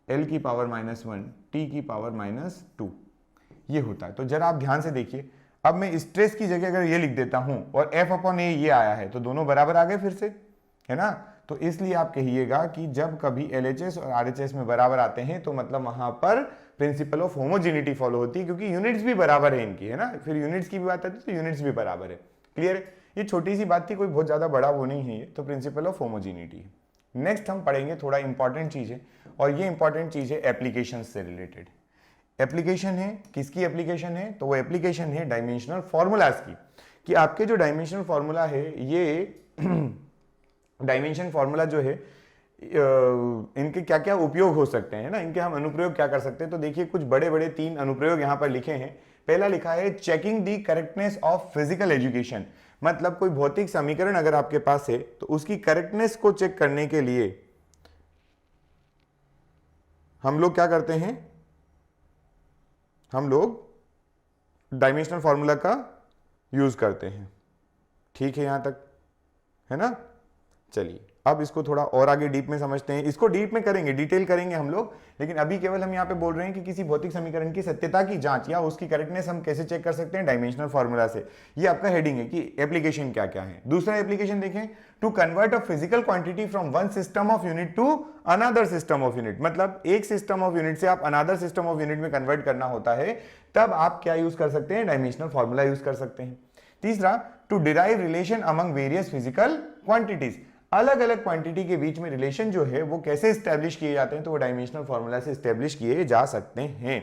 [SPEAKER 1] एल की पावर माइनस 1 टी की पावर माइनस 2, ये होता है। तो जरा आप ध्यान से देखिए, अब मैं स्ट्रेस की जगह अगर ये लिख देता हूं और F अपॉन ए ये आया है, तो दोनों बराबर आ गए फिर से, है ना? तो इसलिए आप कहिएगा कि जब कभी LHS और RHS में बराबर आते हैं तो मतलब वहां पर प्रिंसिपल ऑफ होमोजेनिटी फॉलो होती है, क्योंकि यूनिट्स भी बराबर है इनकी, है ना? फिर यूनिट्स की भी बात आती है तो यूनिट्स भी बराबर है। क्लियर है? ये छोटी सी बात थी, कोई बहुत ज्यादा बड़ा वो नहीं है ये, तो प्रिंसिपल ऑफ होमोजेनिटी है। नेक्स्ट हम पढ़ेंगे थोड़ा इंपॉर्टेंट चीज है, और ये इंपॉर्टेंट चीज है एप्लीकेशन से रिलेटेड। एप्लीकेशन है, किसकी एप्लीकेशन है? तो वो एप्लीकेशन है डायमेंशनल फॉर्मूलाज की, कि आपके जो डायमेंशनल फॉर्मूला है, ये डायमेंशन फॉर्मूला जो है, इनके क्या क्या उपयोग हो सकते हैं ना, इनके हम अनुप्रयोग क्या कर सकते हैं। तो देखिए कुछ बड़े बड़े 3 अनुप्रयोग यहां पर लिखे हैं। पहला लिखा है checking the correctness of physical education, मतलब कोई भौतिक समीकरण अगर आपके पास है तो उसकी करेक्टनेस को चेक करने के लिए हम लोग क्या करते हैं? हम लोग डायमेंशनल फॉर्मूला का यूज करते हैं। ठीक है यहां तक, है ना? चलिए अब इसको थोड़ा और आगे डीप में समझते हैं। इसको डीप में करेंगे, डिटेल करेंगे हम लोग, लेकिन अभी केवल हम यहाँ पे बोल रहे हैं कि किसी भौतिक समीकरण की सत्यता की जांच या उसकी करेक्टनेस हम कैसे चेक कर सकते हैं? डायमेंशनल फॉर्मूला से। ये आपका हेडिंग है कि एप्लीकेशन क्या क्या है। दूसरा एप्लीकेशन देखें, to convert a physical quantity from one system of unit to another system of unit, मतलब एक सिस्टम ऑफ यूनिट से आप अनदर सिस्टम ऑफ यूनिट में कन्वर्ट करना होता है, तब आप क्या यूज कर सकते हैं? डायमेंशनल फॉर्मूला यूज कर सकते हैं। तीसरा, to derive relation among various physical quantities, अलग अलग क्वांटिटी के बीच में रिलेशन जो है वो कैसे स्टैब्लिश किए जाते हैं? तो वो डायमेंशनल फॉर्मूला से स्टैब्लिश किए जा सकते हैं।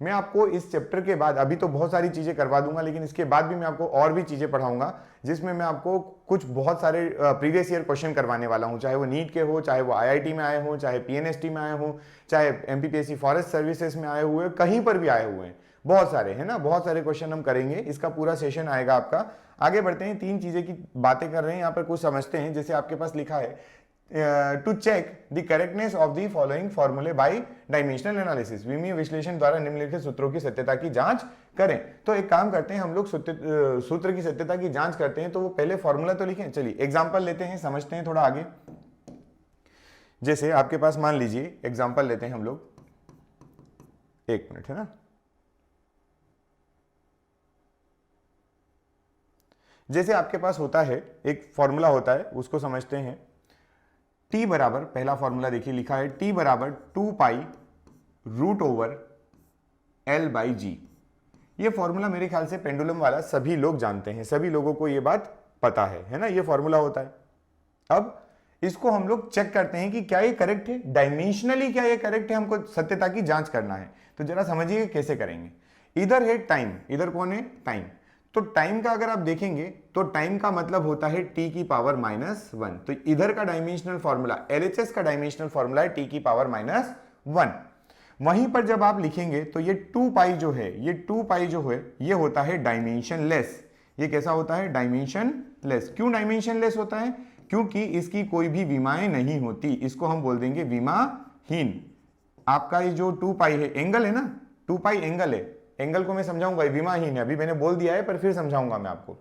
[SPEAKER 1] मैं आपको इस चैप्टर के बाद अभी तो बहुत सारी चीजें करवा दूंगा, लेकिन इसके बाद भी मैं आपको और भी चीजें पढ़ाऊंगा, जिसमें मैं आपको कुछ बहुत सारे प्रीवियस ईयर क्वेश्चन करवाने वाला हूं, चाहे वो नीट के हो, चाहे वो IIT में आए हो, चाहे PNST में आए हो, चाहे MPPSC फॉरेस्ट सर्विसेज में आए हुए, कहीं पर भी आए हुए हैं, बहुत सारे, है ना? बहुत सारे क्वेश्चन हम करेंगे, इसका पूरा सेशन आएगा आपका। आगे बढ़ते हैं, 3 चीजें की बातें कर रहे हैं यहाँ पर, कुछ समझते हैं। जैसे आपके पास लिखा है to check the correctness of the following formulae by dimensional analysis, विमीय विश्लेषण द्वारा निम्नलिखित सूत्रों की सत्यता की जांच करें। तो एक काम करते हैं, हम लोग सूत्र की सत्यता की जांच करते हैं, तो वो पहले फॉर्मूला तो लिखें। चलिए एग्जाम्पल लेते हैं, समझते हैं थोड़ा आगे। जैसे आपके पास मान लीजिए एग्जाम्पल लेते हैं हम लोग, 1 मिनट, है ना? जैसे आपके पास होता है एक फॉर्मूला होता है, उसको समझते हैं। T बराबर, पहला फॉर्मूला देखिए लिखा है T बराबर 2 pi root over L by g. ये फॉर्मूला मेरे ख्याल से पेंडुलम वाला सभी लोग जानते हैं, सभी लोगों को ये बात पता है ना? ये फॉर्मूला होता है। अब इसको हम लोग चेक करते हैं कि क्या ये करेक्ट है, डायमेंशनली क्या ये करेक्ट है, हमको सत्यता की जांच करना है। तो जरा समझिए कैसे करेंगे। इधर है टाइम, इधर कौन है? टाइम। तो टाइम का अगर आप देखेंगे तो टाइम का मतलब होता है t की पावर -1। तो इधर का डायमेंशनल फॉर्मूला, LHS का डायमेंशनल फॉर्मूला है t की पावर -1। वहीं पर जब आप लिखेंगे तो ये 2 पाई जो है, ये 2 पाई जो है, ये होता है डायमेंशन लेस। ये कैसा होता है? Dimension less. क्यों डायमेंशन लेस होता है? क्योंकि इसकी कोई भी विमाएं नहीं होती, इसको हम बोल देंगे विमाहीन। आपका ये जो 2 पाई है, एंगल है ना, 2 पाई एंगल है, एंगल को मैं समझाऊंगा, विमाहीन है, अभी मैंने बोल दिया है पर फिर समझाऊंगा मैं आपको।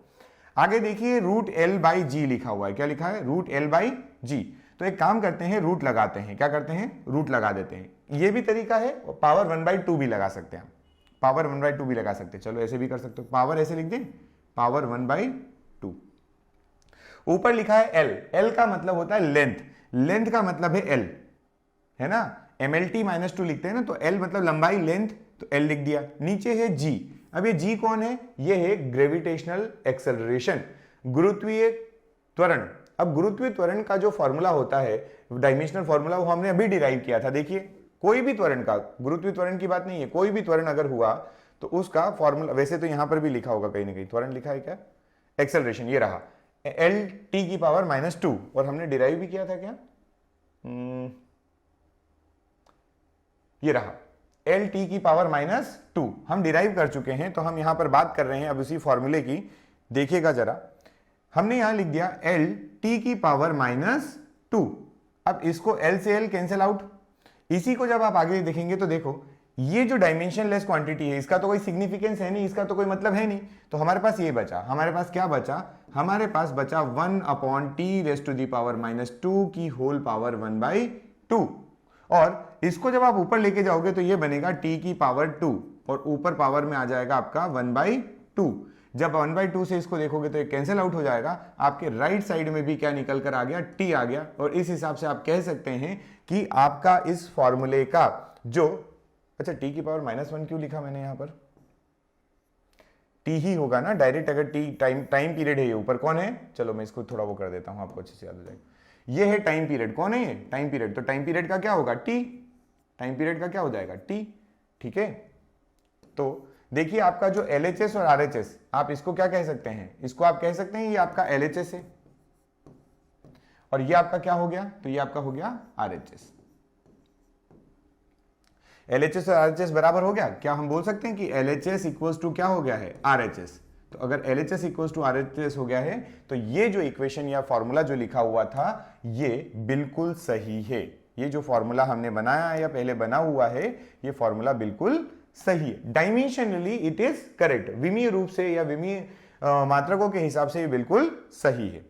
[SPEAKER 1] आगे देखिए रूट एल बाई जी लिखा हुआ है, क्या लिखा है, रूट एल बाई जी। तो एक काम करते हैं, रूट लगाते हैं, क्या करते हैं, रूट लगा देते हैं। ये भी तरीका है, पावर 1/2 भी लगा सकते हैं, पावर 1/2 भी लगा सकते हैं। चलो ऐसे भी कर सकते हो, पावर ऐसे लिख दें, पावर 1/2। ऊपर लिखा है एल, एल का मतलब होता है लेंथ, लेंथ का मतलब है एल, है ना, MLT-2 लिखते हैं ना, तो एल मतलब लंबाई, लेंथ, तो एल लिख दिया। नीचे है जी, अब ये जी कौन है, ये है ग्रेविटेशनल एक्सेलरेशन, गुरुत्वीय त्वरण। अब गुरुत्वीय त्वरण का जो फॉर्मूला होता है, डायमेंशनल फॉर्मूला, वो हमने अभी डिराइव किया था। देखिए कोई भी त्वरण का, गुरुत्वीय त्वरण की बात नहीं है, कोई भी त्वरण अगर हुआ तो उसका फॉर्मूला, वैसे तो यहां पर भी लिखा होगा कहीं ना कहीं, त्वरण लिखा है क्या, एक्सेलरेशन, ये रहा LT⁻², और हमने डिराइव भी किया था क्या, ये रहा LT⁻², हम डिराइव कर चुके हैं। तो हम यहां पर बात कर रहे हैं अब उसी फॉर्मूले की, देखिएगा जरा, हमने यहां लिख दिया LT⁻²। अब इसको L से L कैंसिल आउट, इसी को जब आप आगे देखेंगे तो देखो ये जो डायमेंशनलेस क्वांटिटी है, इसका तो कोई सिग्निफिकेंस है नहीं, इसका तो कोई मतलब है नहीं, तो हमारे पास ये बचा, हमारे पास क्या बचा, हमारे पास बचा 1/T⁻² की होल पावर 1/2। और इसको जब आप ऊपर लेके जाओगे तो ये बनेगा T⁻², और ऊपर पावर में आ जाएगा आपका 1/2। जब 1/2 से इसको देखोगे तो ये कैंसिल आउट हो जाएगा, आपके राइट साइड में भी क्या निकल कर आ गया, T आ गया। और इस हिसाब से आप कह सकते हैं कि आपका इस फॉर्मूले का जो, अच्छा T⁻1 क्यों लिखा मैंने यहां पर, T ही होगा ना डायरेक्ट, अगर T टाइम पीरियड है, ये ऊपर कौन है, चलो मैं इसको थोड़ा वो कर देता हूं, आपको अच्छे से याद हो जाएगा। ये है टाइम पीरियड, कौन है ये, टाइम पीरियड, तो टाइम पीरियड का क्या होगा, T, टाइम पीरियड का क्या हो जाएगा, T, ठीक है। तो देखिए आपका जो LHS और RHS, आप इसको क्या कह सकते हैं, इसको आप कह सकते हैं ये आपका LHS है, और ये आपका क्या हो गया, तो ये आपका हो गया RHS। LHS और RHS बराबर हो गया, क्या हम बोल सकते हैं कि LHS इक्वल्स टू क्या हो गया है, RHS। तो अगर LHS इक्वल्स टू RHS हो गया है, तो ये जो इक्वेशन या फॉर्मूला जो लिखा हुआ था ये बिल्कुल सही है। ये जो फॉर्मूला हमने बनाया है या पहले बना हुआ है, ये फॉर्मूला बिल्कुल सही है, डायमेंशनली इट इज करेक्ट, विमीय रूप से या विमीय मात्रकों के हिसाब से ये बिल्कुल सही है।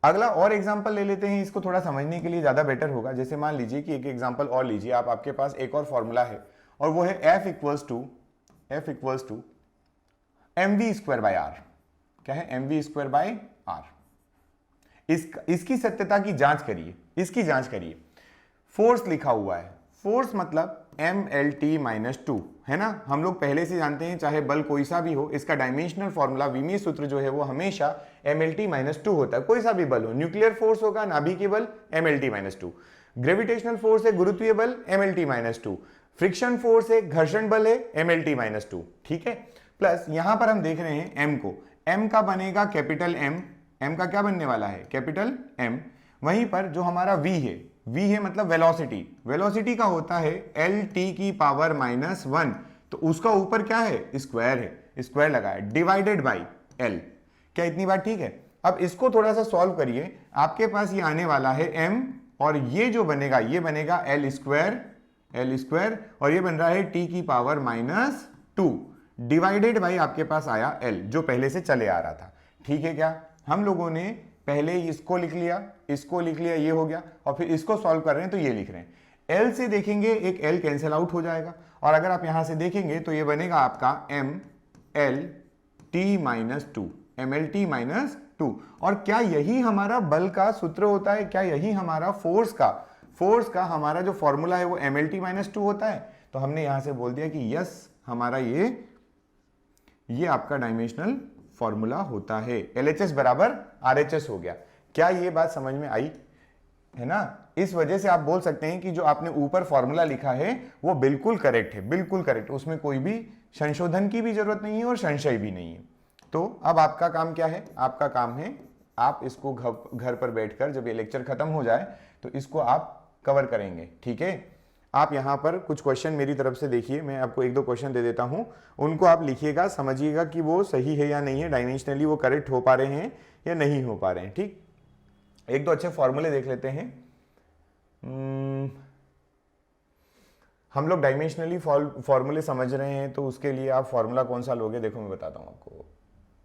[SPEAKER 1] अगला और एग्जांपल ले लेते हैं, इसको थोड़ा समझने के लिए ज्यादा बेटर होगा। जैसे मान लीजिए कि एक एग्जांपल और लीजिए आप, आपके पास एक और फॉर्मूला है, और वो है F इक्वल्स टू mv²/r। क्या है, mv²/r। इसकी सत्यता की जांच करिए, इसकी जांच करिए। फोर्स लिखा हुआ है, फोर्स मतलब MLT-2 है ना, हम लोग पहले से जानते हैं, चाहे बल कोई सा भी हो, इसका डायमेंशनल फॉर्मूला, विमीय सूत्र जो है वो हमेशा MLT-2 होता है। कोई सा भी बल हो, न्यूक्लियर फोर्स होगा, नाभिकीय बल MLT-2, ग्रेविटेशनल फोर्स है, गुरुत्वीय बल MLT-2, फ्रिक्शन फोर्स है, घर्षण बल है MLT-2, ठीक है। प्लस यहां पर हम देख रहे हैं M को, M का बनेगा कैपिटल M, M का क्या बनने वाला है, कैपिटल M। वहीं पर जो हमारा V है, V है मतलब वेलोसिटी, वेलोसिटी का होता है LT⁻⁻1, तो उसका ऊपर क्या है, स्क्वायर है, स्क्वायर लगाया, डिवाइडेड बाई L। क्या इतनी बात ठीक है। अब इसको थोड़ा सा सॉल्व करिए, आपके पास ये आने वाला है M, और ये जो बनेगा ये बनेगा L², और ये बन रहा है T⁻⁻2 डिवाइडेड बाई आपके पास आया L, जो पहले से चले आ रहा था, ठीक है। क्या हम लोगों ने पहले इसको लिख लिया, इसको लिख लिया, ये हो गया, और फिर इसको सॉल्व कर रहे हैं तो ये लिख रहे हैं। L से देखेंगे एक L कैंसिल आउट हो जाएगा, और अगर आप यहां से देखेंगे तो ये बनेगा आपका MLT-2। और क्या यही हमारा बल का सूत्र होता है, क्या यही हमारा फोर्स का हमारा जो फॉर्मूला है वो MLT-2 होता है। तो हमने यहां से बोल दिया कि यस, हमारा ये आपका डायमेंशनल फॉर्मूला होता है। LHS बराबर RHS हो गया। क्या ये बात समझ में आई है ना। इस वजह से आप बोल सकते हैं कि जो आपने ऊपर फॉर्मूला लिखा है वो बिल्कुल करेक्ट है, बिल्कुल करेक्ट, उसमें कोई भी संशोधन की भी जरूरत नहीं है और संशय भी नहीं है। तो अब आपका काम क्या है, आपका काम है आप इसको घर पर बैठकर जब ये लेक्चर खत्म हो जाए तो इसको आप कवर करेंगे, ठीक है। आप यहाँ पर कुछ क्वेश्चन मेरी तरफ से देखिए, मैं आपको एक दो क्वेश्चन दे देता हूँ, उनको आप लिखिएगा, समझिएगा कि वो सही है या नहीं है, डायमेंशनली वो करेक्ट हो पा रहे हैं या नहीं हो पा रहे हैं, ठीक। एक दो अच्छे फॉर्मूले देख लेते हैं। हम लोग डायमेंशनली फॉर्मूले समझ रहे हैं, तो उसके लिए आप फॉर्मूला कौन सा लोगे, देखो मैं बताता हूँ आपको।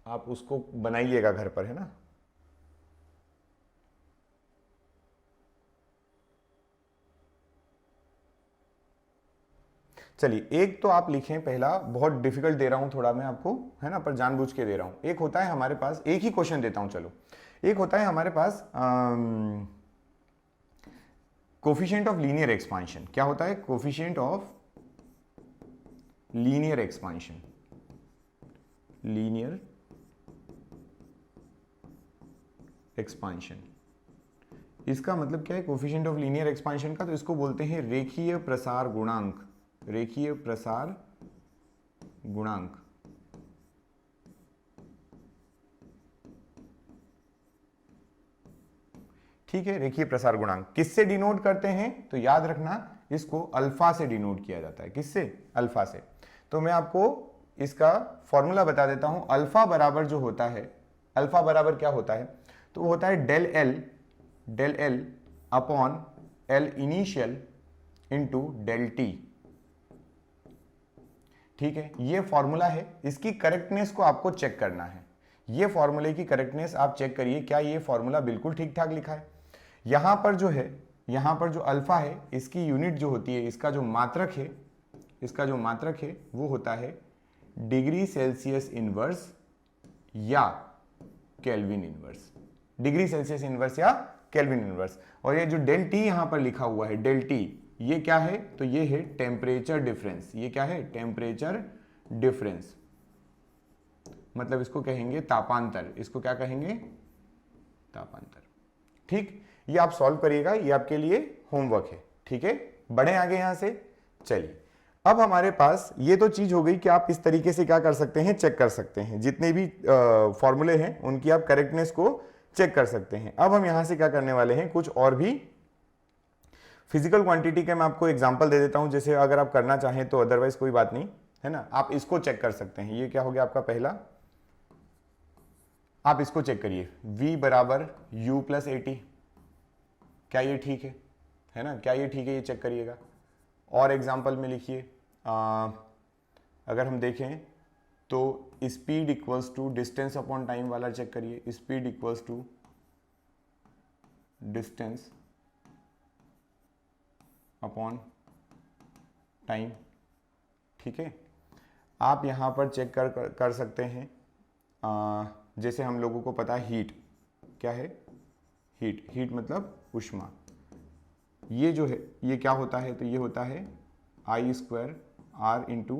[SPEAKER 1] आप उसको बनाइएगा घर पर, है ना। चलिए, एक तो आप लिखें पहला, बहुत डिफिकल्ट दे रहा हूं थोड़ा मैं आपको, है ना, पर जानबूझ के दे रहा हूं। एक होता है हमारे पास, एक ही क्वेश्चन देता हूं चलो। एक होता है हमारे पास कोफिशिएंट ऑफ लीनियर एक्सपांशन। क्या होता है? Coefficient of linear expansion, linear expansion. इसका मतलब क्या है कोफिशिएंट ऑफ लीनियर एक्सपांशन का? तो इसको बोलते हैं रेखीय प्रसार गुणांक, रेखीय प्रसार गुणांक। ठीक है, रेखीय प्रसार गुणांक किससे डिनोट करते हैं? तो याद रखना, इसको अल्फा से डिनोट किया जाता है। किससे? अल्फा से। तो मैं आपको इसका फॉर्मूला बता देता हूं। अल्फा बराबर जो होता है, अल्फा बराबर क्या होता है? तो वो होता है del L upon L initial into del T. ठीक है, ये फॉर्मूला है। इसकी करेक्टनेस को आपको चेक करना है। ये फॉर्मूले की करेक्टनेस आप चेक करिए, क्या ये फॉर्मूला बिल्कुल ठीक ठाक लिखा है। यहां पर जो है, यहां पर जो अल्फा है, इसकी यूनिट जो होती है, इसका जो मात्रक है, इसका जो मात्रक है वो होता है डिग्री सेल्सियस इनवर्स या kelvin inverse. Degree Celsius inverse या केल्विन इनवर्स। और ये जो डेल टी यहां पर लिखा हुआ है, डेल टी, ये क्या है? तो ये है टेम्परेचर डिफरेंस। ये क्या है? Temperature difference. मतलब इसको कहेंगे तापांतर। इसको क्या कहेंगे? तापांतर। ठीक, ये आप सॉल्व करिएगा, ये आपके लिए होमवर्क है। ठीक है, बढ़े आगे यहां से। चलिए, अब हमारे पास ये तो चीज हो गई कि आप इस तरीके से क्या कर सकते हैं, चेक कर सकते हैं। जितने भी फॉर्मूले हैं उनकी आप करेक्टनेस को चेक कर सकते हैं। अब हम यहां से क्या करने वाले हैं, कुछ और भी फिजिकल क्वांटिटी के मैं आपको एग्जांपल दे देता हूं, जैसे अगर आप करना चाहें तो, अदरवाइज कोई बात नहीं, है ना। आप इसको चेक कर सकते हैं। ये क्या हो गया आपका पहला, आप इसको चेक करिए, v बराबर u प्लस ए टी। क्या ये ठीक है ना? क्या ये ठीक है? ये चेक करिएगा। और एग्जांपल में लिखिए, अगर हम देखें तो speed equals to distance upon time वाला चेक करिए। Speed equals to distance upon time. ठीक है, आप यहां पर चेक कर सकते हैं। जैसे हम लोगों को पता है हीट क्या है? हीट मतलब ऊष्मा। ये जो है ये क्या होता है? तो ये होता है आई स्क्वायर आर इंटू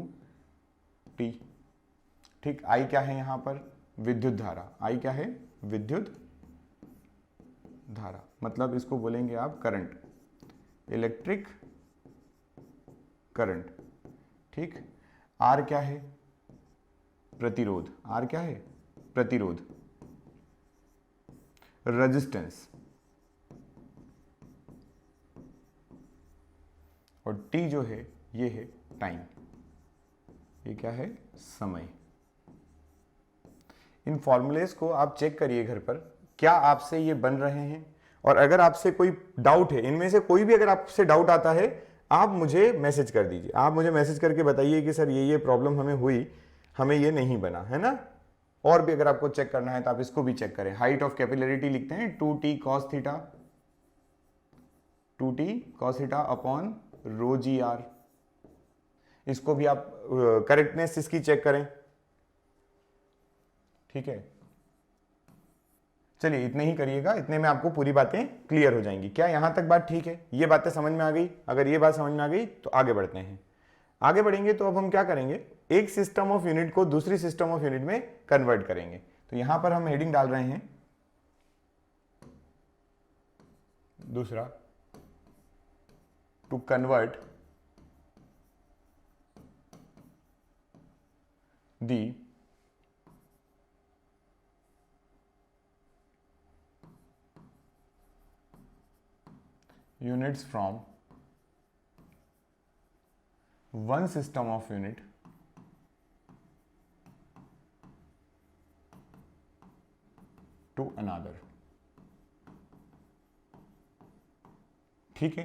[SPEAKER 1] टी। ठीक, आई क्या है यहां पर? विद्युत धारा। आई क्या है? विद्युत धारा। मतलब इसको बोलेंगे आप करंट, इलेक्ट्रिक करंट। ठीक, आर क्या है? प्रतिरोध। आर क्या है? प्रतिरोध, रेजिस्टेंस। और टी जो है ये है टाइम। ये क्या है? समय। इन फॉर्मूलेस को आप चेक करिए घर पर, क्या आपसे ये बन रहे हैं। और अगर आपसे कोई डाउट है, इनमें से कोई भी अगर आपसे डाउट आता है, आप मुझे मैसेज कर दीजिए। आप मुझे मैसेज करके बताइए कि सर ये प्रॉब्लम हमें हुई, हमें ये नहीं बना, है ना। और भी अगर आपको चेक करना है तो आप इसको भी चेक करें। हाइट ऑफ कैपिलरिटी लिखते हैं 2t cos theta, 2t cos theta upon rho G R. इसको भी आप करेक्टनेस इसकी चेक करें। ठीक है, चलिए इतने ही करिएगा, इतने में आपको पूरी बातें क्लियर हो जाएंगी। क्या यहां तक बात ठीक है? ये बातें समझ में आ गई? अगर ये बात समझ में आ गई तो आगे बढ़ते हैं। आगे बढ़ेंगे तो अब हम क्या करेंगे, एक सिस्टम ऑफ यूनिट को दूसरी सिस्टम ऑफ यूनिट में कन्वर्ट करेंगे। तो यहां पर हम हेडिंग डाल रहे हैं दूसरा, to convert the units from one system of unit to another। ठीक है,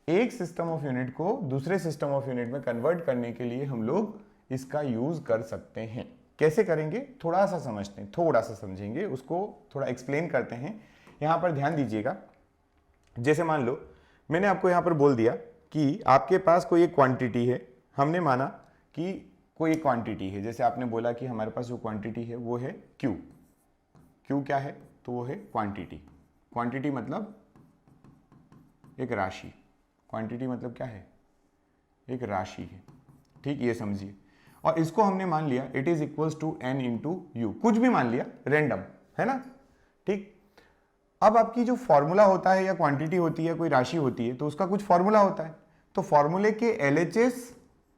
[SPEAKER 1] एक सिस्टम ऑफ यूनिट को दूसरे सिस्टम ऑफ यूनिट में कन्वर्ट करने के लिए हम लोग इसका यूज कर सकते हैं। कैसे करेंगे थोड़ा सा समझते हैं, थोड़ा सा समझेंगे उसको, थोड़ा एक्सप्लेन करते हैं। यहाँ पर ध्यान दीजिएगा, जैसे मान लो मैंने आपको यहाँ पर बोल दिया कि आपके पास कोई एक क्वांटिटी है, हमने माना कि कोई एक क्वांटिटी है, जैसे आपने बोला कि हमारे पास जो क्वांटिटी है वो है Q। Q क्या है? तो वो है क्वांटिटी। क्वांटिटी मतलब एक राशि। क्वांटिटी मतलब क्या है? एक राशि है, ठीक, ये समझिए। और इसको हमने मान लिया it is equals to n into U, कुछ भी मान लिया, रैंडम, है ना, ठीक। अब आपकी जो फॉर्मूला होता है या क्वांटिटी होती है, कोई राशि होती है, तो उसका कुछ फॉर्मूला होता है। तो फॉर्मूले के LHS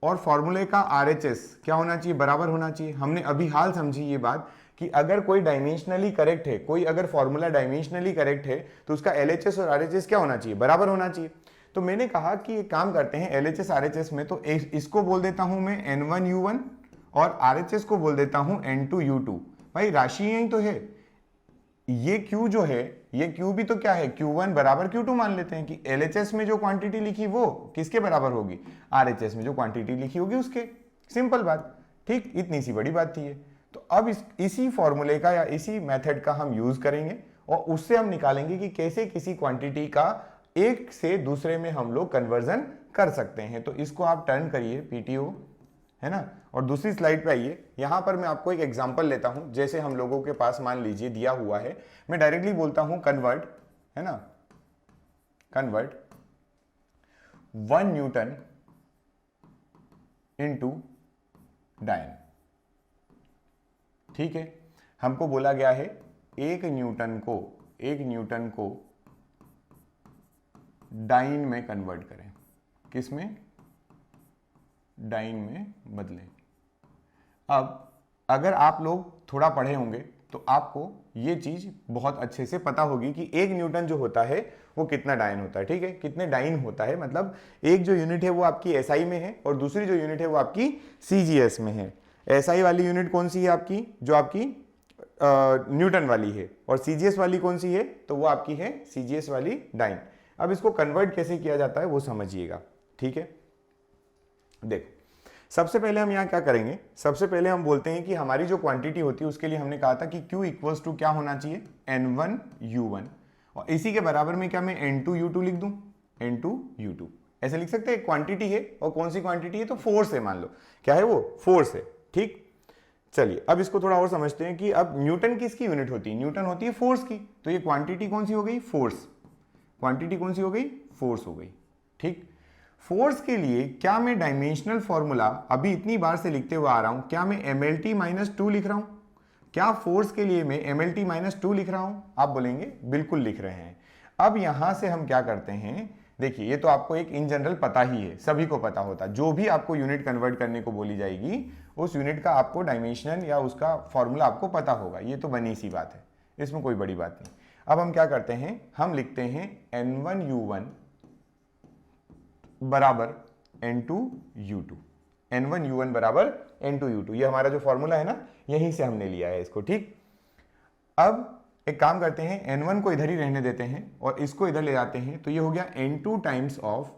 [SPEAKER 1] और फॉर्मूले का RHS क्या होना चाहिए? बराबर होना चाहिए। हमने अभी हाल समझी ये बात कि अगर कोई डायमेंशनली करेक्ट है, कोई अगर फॉर्मूला डायमेंशनली करेक्ट है तो उसका LHS और RHS क्या होना चाहिए? बराबर होना चाहिए। तो मैंने कहा कि एक काम करते हैं LHS RHS में, तो इसको बोल देता हूं मैं N1U1 और RHS को बोल देता हूं N2U2। भाई राशि ही तो है, ये Q जो है, ये Q भी तो क्या है? Q1 बराबर Q2 मान लेते हैं कि LHS में जो क्वांटिटी लिखी वो किसके बराबर होगी? RHS में जो क्वांटिटी लिखी होगी उसके। सिंपल बात, ठीक, इतनी सी बड़ी बात थी ये। तो अब इसी फॉर्मूले का या इसी मेथड का हम यूज करेंगे और उससे हम निकालेंगे कि कैसे किसी क्वांटिटी का एक से दूसरे में हम लोग कन्वर्जन कर सकते हैं। तो इसको आप टर्न करिए PTO, है ना, और दूसरी स्लाइड पे आइए। यहां पर मैं आपको एक एग्जांपल लेता हूं, जैसे हम लोगों के पास मान लीजिए दिया हुआ है, मैं डायरेक्टली बोलता हूं कन्वर्ट, है ना, कन्वर्ट 1 न्यूटन इनटू डायन। ठीक है, हमको बोला गया है एक न्यूटन को डाइन में कन्वर्ट करें। किस में? डाइन में बदलें। अब अगर आप लोग थोड़ा पढ़े होंगे तो आपको ये चीज बहुत अच्छे से पता होगी कि एक न्यूटन जो होता है वो कितना डाइन होता है। ठीक है, कितने डाइन होता है, मतलब एक जो यूनिट है वो आपकी SI में है और दूसरी जो यूनिट है वो आपकी CGS में है। SI वाली यूनिट कौन सी है आपकी? जो आपकी न्यूटन वाली है। और CGS वाली कौन सी है? तो वो आपकी है CGS वाली डाइन। अब इसको कन्वर्ट कैसे किया जाता है वो समझिएगा। ठीक है, देखो सबसे पहले हम यहाँ क्या करेंगे, सबसे पहले हम बोलते हैं कि हमारी जो क्वांटिटी होती है उसके लिए हमने कहा था कि Q इक्वल्स टू क्या होना चाहिए? N1U1, और इसी के बराबर में क्या मैं N2U2 लिख दूं? N2U2 ऐसे लिख सकते हैं। क्वांटिटी है और कौन सी क्वांटिटी है? तो फोर्स है, मान लो क्या है वो? फोर्स है। ठीक, चलिए अब इसको थोड़ा और समझते हैं कि अब न्यूटन किसकी यूनिट होती है? न्यूटन होती है फोर्स की। तो ये क्वांटिटी कौन सी हो गई? फोर्स। क्वांटिटी कौन सी हो गई? फोर्स हो गई। ठीक, फोर्स के लिए क्या मैं डायमेंशनल फॉर्मूला अभी इतनी बार से लिखते हुए आ रहा हूं, क्या मैं MLT-2 लिख रहा हूं? क्या फोर्स के लिए मैं MLT-2 लिख रहा हूं? आप बोलेंगे बिल्कुल लिख रहे हैं। अब यहां से हम क्या करते हैं, देखिए ये तो आपको एक इन जनरल पता ही है, सभी को पता होता, जो भी आपको यूनिट कन्वर्ट करने को बोली जाएगी उस यूनिट का आपको डायमेंशन या उसका फॉर्मूला आपको पता होगा। ये तो बनी सी बात है, इसमें कोई बड़ी बात नहीं। अब हम क्या करते हैं, हम लिखते हैं N1U1 बराबर N2U2। N1U1 बराबर N2U2, ये हमारा जो फॉर्मूला है ना, यहीं से हमने लिया है इसको। ठीक, अब एक काम करते हैं, N1 को इधर ही रहने देते हैं और इसको इधर ले जाते हैं, तो ये हो गया N2 times of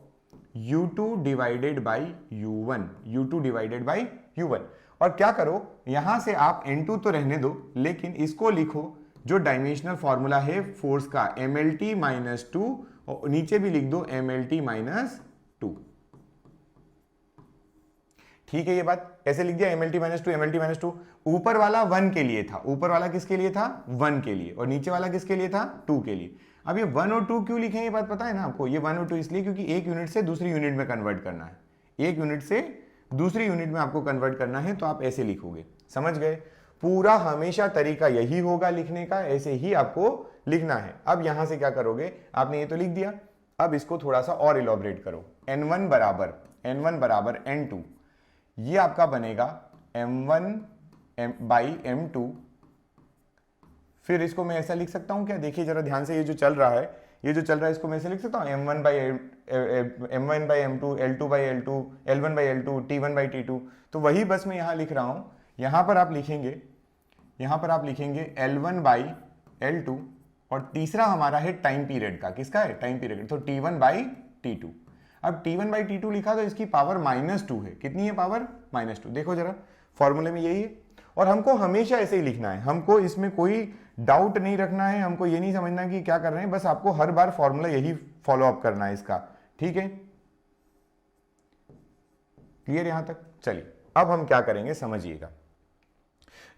[SPEAKER 1] U2 divided by U1, U2 divided by U1। और क्या करो, यहां से आप N2 तो रहने दो, लेकिन इसको लिखो जो डायमेंशनल फॉर्मूला है फोर्स का, MLT-2, और नीचे भी लिख दो MLT-2। ठीक है, ये बात ऐसे लिख दिया MLT-2, MLT-2। ऊपर वाला 1 के लिए था, ऊपर वाला किसके लिए था? 1 के लिए, और नीचे वाला किसके लिए था? 2 के लिए। अब ये 1 और 2 क्यों लिखे हैं, ये बात पता है ना आपको? ये 1 और 2 इसलिए क्योंकि एक यूनिट से दूसरी यूनिट में कन्वर्ट करना है, एक यूनिट से दूसरी यूनिट में आपको कन्वर्ट करना है, तो आप ऐसे लिखोगे। समझ गए? पूरा हमेशा तरीका यही होगा लिखने का, ऐसे ही आपको लिखना है। अब यहां से क्या करोगे, आपने ये तो लिख दिया, अब इसको थोड़ा सा और इलॉबरेट करो। N1 बराबर N2, ये आपका बनेगा M1/M2। फिर इसको मैं ऐसा लिख सकता हूं क्या? देखिए जरा ध्यान से, ये जो चल रहा है इसको मैं ऐसे लिख सकता हूं M1/M2, L2/L2, L1/L2, T1/T2। तो वही बस मैं यहां लिख रहा हूं। यहां पर आप लिखेंगे L1/L2, और तीसरा हमारा है टाइम पीरियड का, किसका है? टाइम पीरियड, तो T1/T2। अब T1/T2 लिखा तो इसकी पावर -2 है। कितनी है पावर? -2। देखो जरा फॉर्मूले में यही है, और हमको हमेशा ऐसे ही लिखना है, हमको इसमें कोई डाउट नहीं रखना है, हमको ये नहीं समझना कि क्या कर रहे हैं, बस आपको हर बार फॉर्मूला यही फॉलो अप करना है इसका। ठीक है, क्लियर यहां तक? चलिए अब हम क्या करेंगे समझिएगा।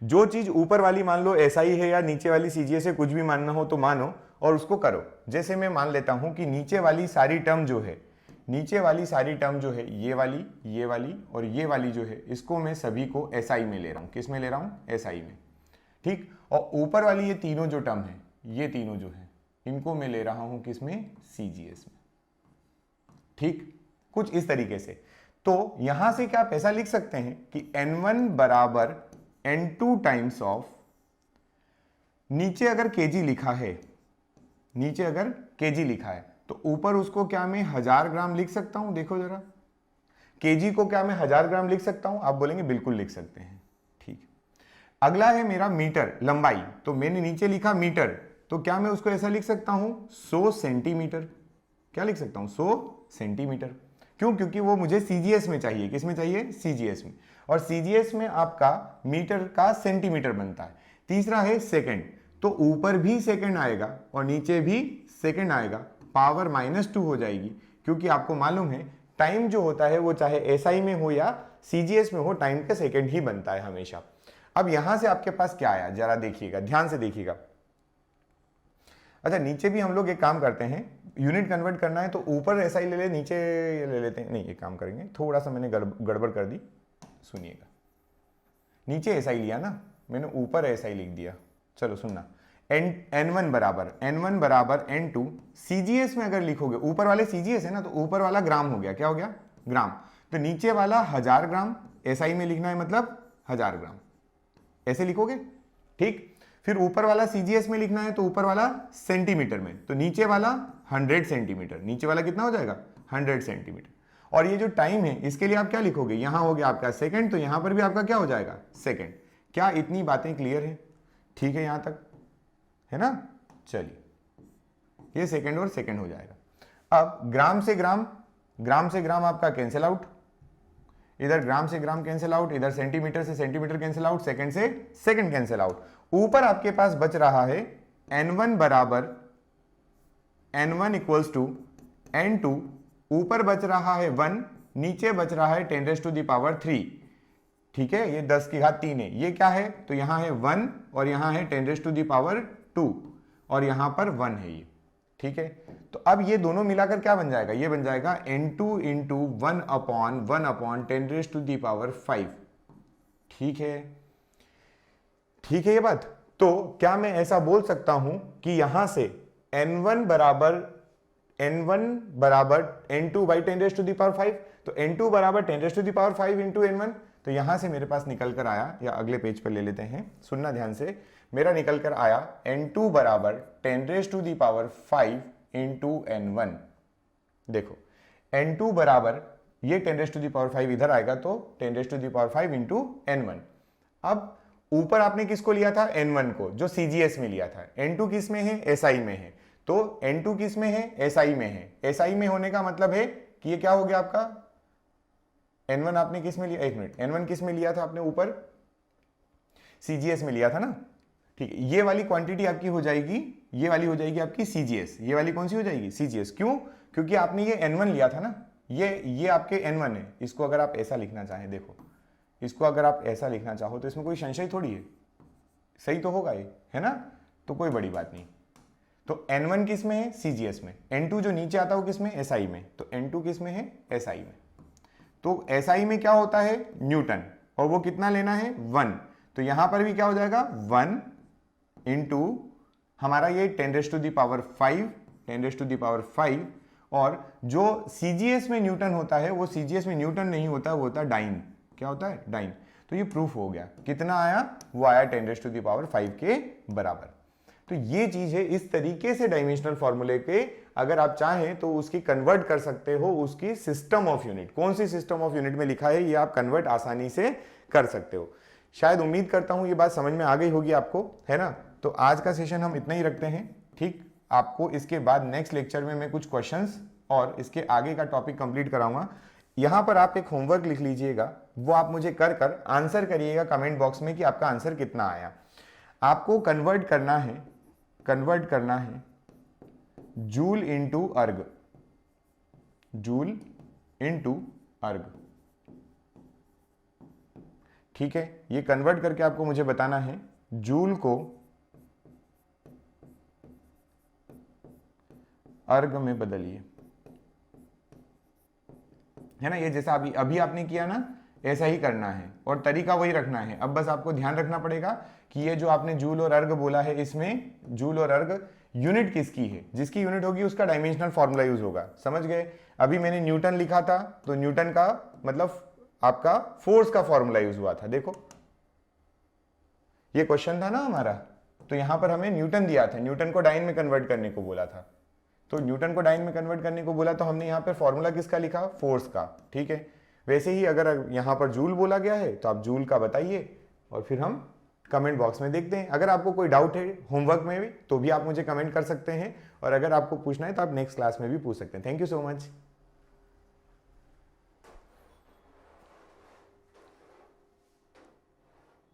[SPEAKER 1] जो चीज ऊपर वाली मान लो एसआई है या नीचे वाली सीजीएस है, कुछ भी मानना हो तो मानो और उसको करो। जैसे मैं मान लेता हूं कि नीचे वाली सारी टर्म जो है, नीचे वाली सारी टर्म जो है, ये वाली और ये वाली जो है, इसको मैं सभी को एसआई में ले रहा हूं। किस में ले रहा हूं? एसआई में। ठीक, और ऊपर वाली ये तीनों जो टर्म है, ये तीनों जो है, इनको मैं ले रहा हूं किसमें? सीजीएस में। ठीक, कुछ इस तरीके से। तो यहां से क्या आप ऐसा लिख सकते हैं कि n1 बराबर n2 टाइम्स ऑफ, नीचे अगर केजी लिखा है, नीचे अगर केजी लिखा है तो ऊपर उसको क्या मैं 1000 ग्राम लिख सकता हूं? देखो जरा, केजी को क्या मैं 1000 ग्राम लिख सकता हूं? आप बोलेंगे बिल्कुल लिख सकते हैं। ठीक, अगला है मेरा मीटर लंबाई, तो मैंने नीचे लिखा मीटर, तो क्या मैं उसको ऐसा लिख सकता हूं? 100 सेंटीमीटर। क्या लिख सकता हूं? 100 सेंटीमीटर। क्यों? क्योंकि वो मुझे सीजीएस में चाहिए। किस में चाहिए? सीजीएस में। और सीजीएस में आपका मीटर का सेंटीमीटर बनता है। तीसरा है सेकंड, तो ऊपर भी सेकंड आएगा और नीचे भी सेकंड आएगा, पावर -2 हो जाएगी, क्योंकि आपको मालूम है टाइम जो होता है वो चाहे एसआई में हो या सीजीएस में हो, टाइम का सेकंड ही बनता है हमेशा। अब यहां से आपके पास क्या आया जरा देखिएगा, ध्यान से देखिएगा। अच्छा, नीचे भी हम लोग एक काम करते हैं, यूनिट कन्वर्ट करना है तो ऊपर एसआई ले ले, नीचे ले लेते हैं। नहीं, एक काम करेंगे, थोड़ा सा मैंने गड़बड़ कर दी, सुनिएगा। नीचे एसआई लिया ना मैंने, ऊपर एसआई लिख दिया। चलो सुनना, n1 बराबर n2, सीजीएस में अगर लिखोगे, ऊपर वाले सीजीएस है ना, तो ऊपर वाला ग्राम हो गया। क्या हो गया? ग्राम। तो नीचे वाला 1000 ग्राम एसआई में लिखना है, मतलब 1000 ग्राम ऐसे लिखोगे। ठीक, फिर ऊपर वाला सीजीएस में लिखना है तो ऊपर वाला सेंटीमीटर में, तो नीचे वाला 100 सेंटीमीटर। नीचे वाला कितना हो जाएगा? 100 सेंटीमीटर। और ये जो टाइम है इसके लिए आप क्या लिखोगे? यहां हो गया आपका सेकंड, तो यहां पर भी आपका क्या हो जाएगा? सेकंड। क्या इतनी बातें क्लियर है? ठीक है, यहां तक है ना? चलिए, ये सेकंड और सेकंड हो जाएगा। अब ग्राम से ग्राम आपका कैंसिल आउट, इधर ग्राम से ग्राम कैंसिल आउट, इधर सेंटीमीटर से सेंटीमीटर कैंसिल आउट, सेकंड से सेकंड कैंसिल आउट। ऊपर आपके पास बच रहा है n1 बराबर n1 इक्वल्स टू n2, ऊपर बच रहा है 1, नीचे बच रहा है 10⁻³ ठीक है, ये 10⁻³ है। ये क्या है? तो यहां है 1 और यहां है 10⁻² और यहां पर 1 है ये। ठीक है, तो अब ये दोनों मिलाकर क्या बन जाएगा? ये बन जाएगा n2 इंटू 1/10⁻5। ठीक है, ठीक है ये बात। तो क्या मैं ऐसा बोल सकता हूं कि यहां से n1 बराबर n2/10⁻5, तो n2 बराबर 10⁻5 इंटू n1, तो यहां से मेरे पास निकल कर आया, या अगले पेज पर ले लेते हैं, सुनना ध्यान से, मेरा निकल कर आया n2 बराबर 10⁻5 इंटू n1। देखो n2 बराबर ये 10⁻5 इधर आएगा तो 10⁻5 इंटू n1। अब ऊपर आपने किसको लिया था? n1 को, जो सीजीएस में लिया था। n2 किस में है? एसआई में है। तो n2 किस में है? एसआई में है। एसआई में होने का मतलब है कि ये क्या हो गया आपका? n1 आपने किस में लिया? एक मिनट, n1 किस में लिया था आपने? ऊपर सीजीएस में लिया था ना। ठीक है, ये वाली क्वांटिटी आपकी हो जाएगी, ये वाली हो जाएगी आपकी सीजीएस। ये वाली कौन सी हो जाएगी? सीजीएस। क्यों? क्योंकि आपने ये n1 लिया था ना, ये आपके n1 है। इसको अगर आप ऐसा लिखना चाहें, देखो इसको अगर आप ऐसा लिखना चाहो तो इसमें कोई संशय थोड़ी है, सही तो होगा ये, है ना? तो कोई बड़ी बात नहीं। तो n1 किस में है? सीजीएस में। n2 जो नीचे आता है वो किस में? एसआई में। तो n2 किस में है? एसआई में। तो एसआई में क्या होता है? न्यूटन, और वो कितना लेना है? 1। तो यहां पर भी क्या हो जाएगा? 1 इंटू हमारा ये 10⁻5, और जो सीजीएस में न्यूटन होता है वो सीजीएस में न्यूटन नहीं होता, वो होता है डाइन। क्या होता है? डाइन। तो ये प्रूफ हो गया। कितना आया? वो आया 10⁻5 के बराबर। तो ये चीज है, इस तरीके से डायमेंशनल फॉर्मूले के अगर आप चाहें तो उसकी कन्वर्ट कर सकते हो उसकी सिस्टम ऑफ यूनिट। कौन सी सिस्टम ऑफ यूनिट में लिखा है ये आप कन्वर्ट आसानी से कर सकते हो। शायद उम्मीद करता हूं ये बात समझ में आ गई होगी आपको, है ना? तो आज का सेशन हम इतना ही रखते हैं। ठीक, आपको इसके बाद नेक्स्ट लेक्चर में मैं कुछ क्वेश्चंस और इसके आगे का टॉपिक कंप्लीट कराऊंगा। यहां पर आप एक होमवर्क लिख लीजिएगा, वो आप मुझे कर कर आंसर करिएगा कमेंट बॉक्स में कि आपका आंसर कितना आया। आपको कन्वर्ट करना है जूल इंटू अर्ग, जूल इंटू अर्ग, ठीक है। ये कन्वर्ट करके आपको मुझे बताना है जूल को अर्ग में बदलिए, है ना। ये जैसा अभी आपने किया ना, ऐसा ही करना है और तरीका वही रखना है। अब बस आपको ध्यान रखना पड़ेगा कि ये जो आपने जूल और अर्ग बोला है, इसमें जूल और अर्ग यूनिट किसकी है, जिसकी यूनिट होगी उसका डायमेंशनल फॉर्मूला यूज होगा, समझ गए। अभी मैंने न्यूटन लिखा था तो न्यूटन का मतलब आपका फोर्स का फॉर्मूला यूज हुआ था। देखो ये क्वेश्चन था ना हमारा, तो यहां पर हमें न्यूटन दिया था, न्यूटन को डाइन में कन्वर्ट करने को बोला था, तो न्यूटन को डाइन में कन्वर्ट करने को बोला तो हमने यहाँ पर फॉर्मूला किसका लिखा, फोर्स का, ठीक है। वैसे ही अगर यहाँ पर जूल बोला गया है तो आप जूल का बताइए और फिर हम कमेंट बॉक्स में देखते हैं। अगर आपको कोई डाउट है होमवर्क में भी तो भी आप मुझे कमेंट कर सकते हैं, और अगर आपको पूछना है तो आप नेक्स्ट क्लास में भी पूछ सकते हैं। Thank you so much.